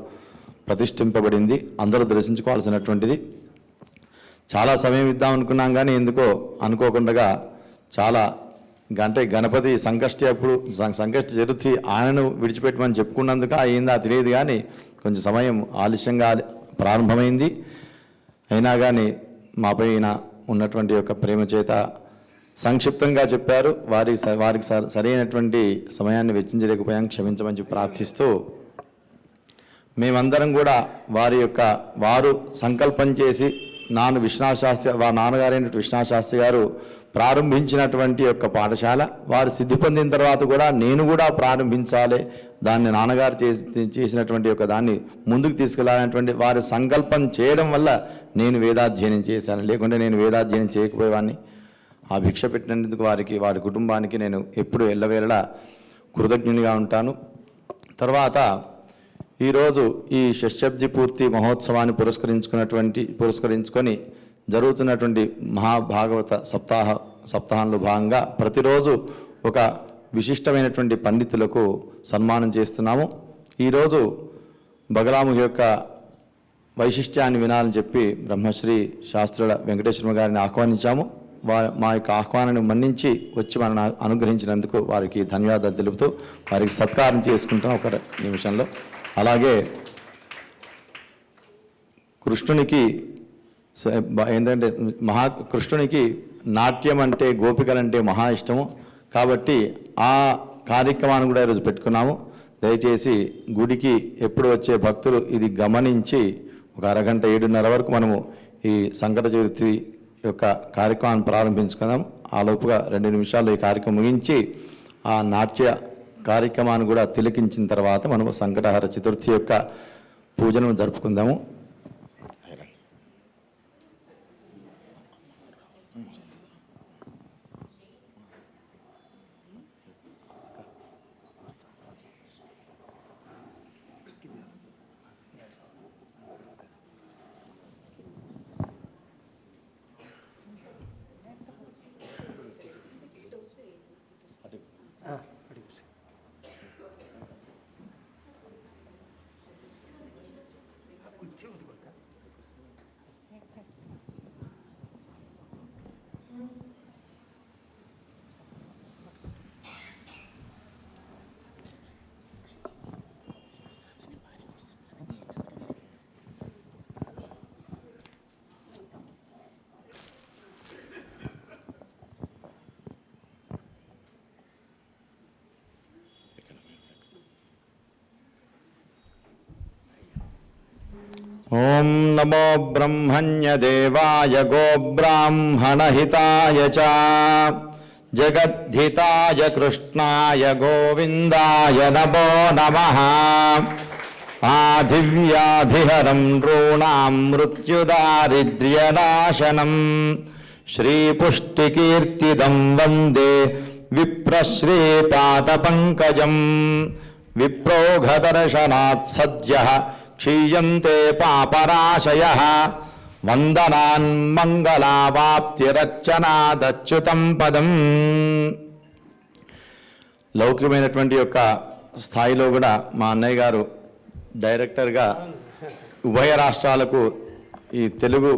ప్రతిష్ఠింపబడింది. అందరూ దర్శించుకోవాల్సినటువంటిది. చాలా సమయం ఇద్దాం అనుకున్నాం, కానీ ఎందుకో అనుకోకుండా చాలా అంటే గణపతి సంకష్టి చతుర్థి ఆయనను విడిచిపెట్టమని చెప్పుకున్నందుకు అయిందా తెలియదు, కానీ కొంచెం సమయం ఆలస్యంగా ప్రారంభమైంది. అయినా కానీ మాపై ఉన్నటువంటి యొక్క ప్రేమ చేత సంక్షిప్తంగా చెప్పారు. వారికి సరైనటువంటి సమయాన్ని వెచ్చించలేకపోయాం, క్షమించమని ప్రార్థిస్తూ మేమందరం కూడా వారు సంకల్పం చేసి విశ్వనాథ శాస్త్రి వారి నాన్నగారైన విశ్వనాథ శాస్త్రి గారు ప్రారంభించినటువంటి యొక్క పాఠశాల వారు సిద్ధి పొందిన తర్వాత కూడా నేను కూడా ప్రారంభించాలి, దాన్ని నాన్నగారు చేసినటువంటి యొక్క దాన్ని ముందుకు తీసుకెళ్లాలనేటువంటి వారి సంకల్పం చేయడం వల్ల నేను వేదాధ్యయనం చేశాను. లేకుంటే నేను వేదాధ్యయనం చేయకపోయేవాడిని. ఆ భిక్ష పెట్టినందుకు వారి కుటుంబానికి నేను ఎప్పుడు ఎల్లవేళలా కృతజ్ఞునిగా ఉంటాను. తర్వాత ఈరోజు ఈ షష్ఠబ్ది పూర్తి మహోత్సవాన్ని పురస్కరించుకొని జరుగుతున్నటువంటి మహాభాగవత సప్తాహంలో భాగంగా ప్రతిరోజు ఒక విశిష్టమైనటువంటి పండితులకు సన్మానం చేస్తున్నాము. ఈరోజు బగలాముఖి యొక్క వైశిష్ట్యాన్ని వినాలని చెప్పి బ్రహ్మశ్రీ శాస్త్రుల వెంకటేశ్వర గారిని ఆహ్వానించాము. మా యొక్క ఆహ్వానాన్ని మన్నించి వచ్చి మనల్ని అనుగ్రహించినందుకు వారికి ధన్యవాదాలు తెలుపుతూ వారికి సత్కారం చేసుకుంటాం ఒక నిమిషంలో. అలాగే కృష్ణునికి ఏంటంటే కృష్ణునికి నాట్యం అంటే గోపికలంటే మహా ఇష్టము. కాబట్టి ఆ కార్యక్రమాన్ని కూడా ఈరోజు పెట్టుకున్నాము. దయచేసి గుడికి ఎప్పుడు వచ్చే భక్తులు ఇది గమనించి ఒక అరగంట 7:30 వరకు మనము ఈ సంకట చతుర్థి యొక్క కార్యక్రమాన్ని ప్రారంభించుకుందాం. ఆలోపుగా 2 నిమిషాల్లో ఈ కార్యక్రమం ముగించి ఆ నాట్య కార్యక్రమాన్ని కూడా తిలకించిన తర్వాత మనము సంకటహర చతుర్థి యొక్క పూజను జరుపుకుందాము. ఓం నమో బ్రహ్మణ్యదేవాయ గోబ్రాహ్మణహితాయ చ జగద్ధితాయ కృష్ణాయ గోవిందాయ నమో నమః. ఆదివ్యాధిహరం నృణాం మృత్యుదారిద్ర్యనాశనం శ్రీపుష్టికీర్తిదం వందే విప్రశ్రీపాదపంకజం. విప్రోఘదర్శనాత్ సద్యః క్షీయంతే పాపరాశయః. వందనాన్ మంగళావాప్తిరర్చనాదచ్యుతం పదం. లౌకికమైనటువంటి యొక్క స్థాయిలో కూడా మా అన్నయ్య గారు డైరెక్టర్గా ఉభయ రాష్ట్రాలకు ఈ తెలుగు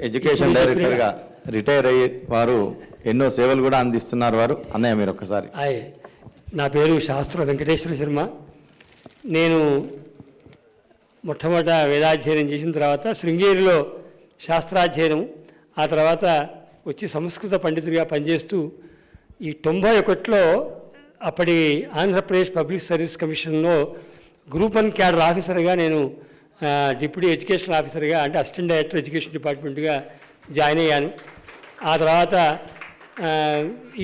ఎడ్యుకేషన్ డైరెక్టర్గా రిటైర్ అయ్యి వారు ఎన్నో సేవలు కూడా అందిస్తున్నారు. వారు అన్నయ్య మీరు ఒక్కసారి. నా పేరు శాస్త్ర వెంకటేశ్వర శర్మ. నేను మొట్టమొదట వేదాధ్యయనం చేసిన తర్వాత శృంగేరిలో శాస్త్రాధ్యయనం, ఆ తర్వాత వచ్చి సంస్కృత పండితుడిగా పనిచేస్తూ ఈ 91లో అప్పటి ఆంధ్రప్రదేశ్ పబ్లిక్ సర్వీస్ కమిషన్లో గ్రూప్ 1 క్యాడర్ ఆఫీసర్గా నేను డిప్యూటీ ఎడ్యుకేషన్ ఆఫీసర్గా అంటే అసిస్టెంట్ డైరెక్టర్ ఎడ్యుకేషన్ డిపార్ట్మెంట్గా జాయిన్ అయ్యాను. ఆ తర్వాత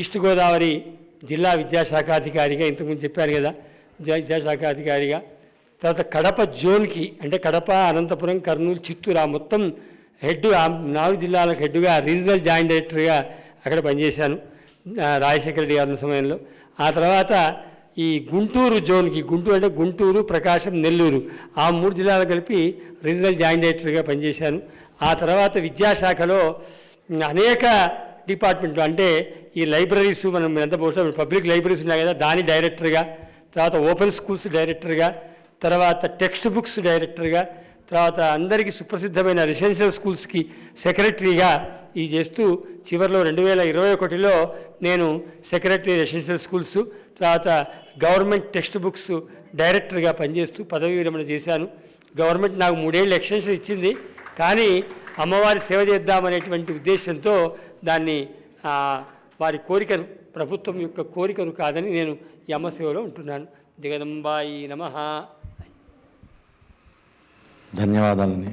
ఈస్ట్ గోదావరి జిల్లా విద్యాశాఖాధికారిగా, ఇంతకుముందు చెప్పాను కదా, విద్యాశాఖాధికారిగా, తర్వాత కడప జోన్కి అంటే కడప, అనంతపురం, కర్నూలు, చిత్తూరు ఆ మొత్తం హెడ్ 4 జిల్లాలకు హెడ్గా రీజనల్ జాయింట్ డైరెక్టర్గా అక్కడ పనిచేశాను రాజశేఖర రెడ్డి గారి సమయంలో. ఆ తర్వాత ఈ గుంటూరు జోన్కి, గుంటూరు అంటే గుంటూరు, ప్రకాశం, నెల్లూరు ఆ 3 జిల్లాలు కలిపి రీజనల్ జాయింట్ డైరెక్టర్గా పనిచేశాను. ఆ తర్వాత విద్యాశాఖలో అనేక డిపార్ట్మెంట్లు అంటే ఈ లైబ్రరీస్, మనం ఎంత బహుశా పబ్లిక్ లైబ్రరీస్ ఉన్నాయి కదా, దాని డైరెక్టర్గా, తర్వాత ఓపెన్ స్కూల్స్ డైరెక్టర్గా, తర్వాత టెక్స్ట్ బుక్స్ డైరెక్టర్గా, తర్వాత అందరికీ సుప్రసిద్ధమైన రెసిడెన్షియల్ స్కూల్స్కి సెక్రటరీగా ఈ చేస్తూ చివరిలో 2021లో నేను సెక్రటరీ రెసిడెన్షియల్ స్కూల్స్, తర్వాత గవర్నమెంట్ టెక్స్ట్ బుక్స్ డైరెక్టర్గా పనిచేస్తూ పదవీ విరమణ చేశాను. గవర్నమెంట్ నాకు 3 ఏళ్ళు ఎక్స్టెన్షన్ ఇచ్చింది, కానీ అమ్మవారి సేవ చేద్దామనేటువంటి ఉద్దేశంతో దాన్ని వారి కోరికను, ప్రభుత్వం యొక్క కోరికను కాదని నేను ఈ అమ్మ సేవలో ఉంటున్నాను. జగదంబాయి నమః. ధన్యవాదాలండి.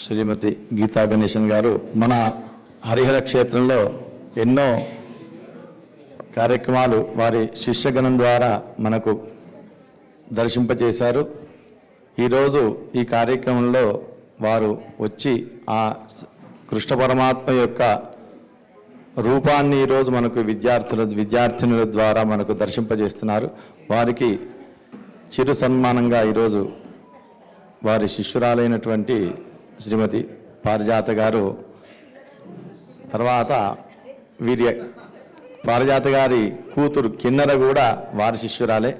శ్రీమతి గీతా గణేశన్ గారు మన హరిహర క్షేత్రంలో ఎన్నో కార్యక్రమాలు వారి శిష్యగణం ద్వారా మనకు దర్శింపచేశారు. ఈరోజు ఈ కార్యక్రమంలో వారు వచ్చి ఆ కృష్ణ పరమాత్మ యొక్క రూపాన్ని ఈరోజు మనకు విద్యార్థినుల ద్వారా మనకు దర్శింపజేస్తున్నారు. వారికి చిరు సన్మానంగా ఈరోజు వారి శిష్యురాలైనటువంటి శ్రీమతి పారిజాత గారు, తర్వాత వీరి పారిజాత గారి కూతురు కిన్నెర కూడా వారి శిష్యురాలే.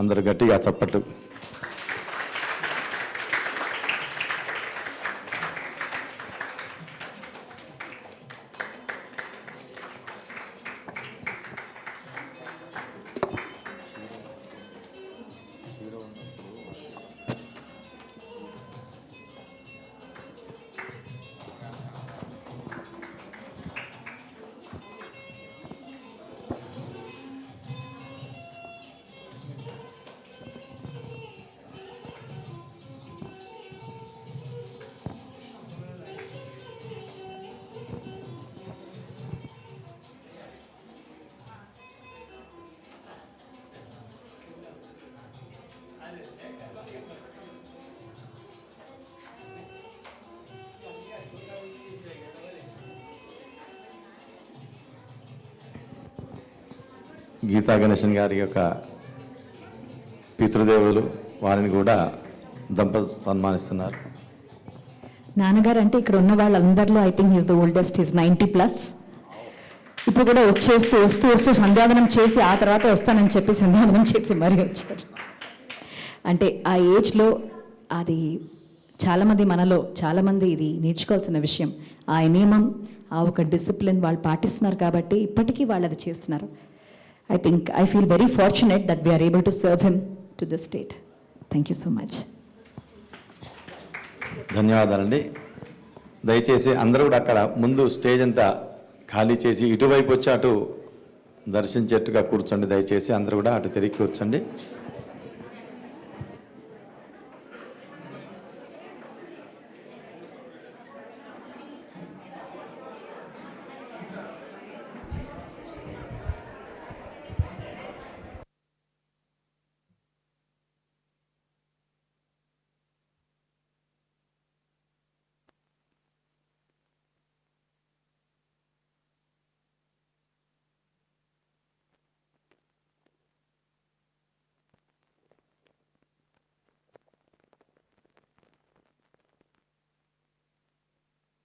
అందరూ గట్టిగా చప్పట్లు. గీతా గణేశన్ గారి యొక్క పితృదేవులు వారిని కూడా దంపతులు సన్మానిస్తున్నారు. నాన్నగారు అంటే ఇక్కడ ఉన్న వాళ్ళందరిలో I think he's the oldest, is 90+. ఇప్పుడు కూడా వస్తూ సంధ్యావనం చేసి ఆ తర్వాత వస్తానని చెప్పి సంధ్యావనం చేసి మరీ వచ్చారు. అంటే ఆ ఏజ్లో అది చాలామంది మనలో చాలామంది ఇది నేర్చుకోవాల్సిన విషయం. ఆ నియమం, ఆ ఒక డిసిప్లిన్ వాళ్ళు పాటిస్తున్నారు కాబట్టి ఇప్పటికీ వాళ్ళు అది చేస్తున్నారు. I feel very fortunate that we are able to serve him to the state. Thank you so much. ధన్యవాదాలండి. దయచేసి అందరూ కూడా అక్కడ ముందు స్టేజ్ అంతా ఖాళీ చేసి ఇటువైపు వచ్చి అటు దర్శించేట్టుగా కూర్చోండి. దయచేసి అందరూ కూడా అటు తిరిగి కూర్చోండి.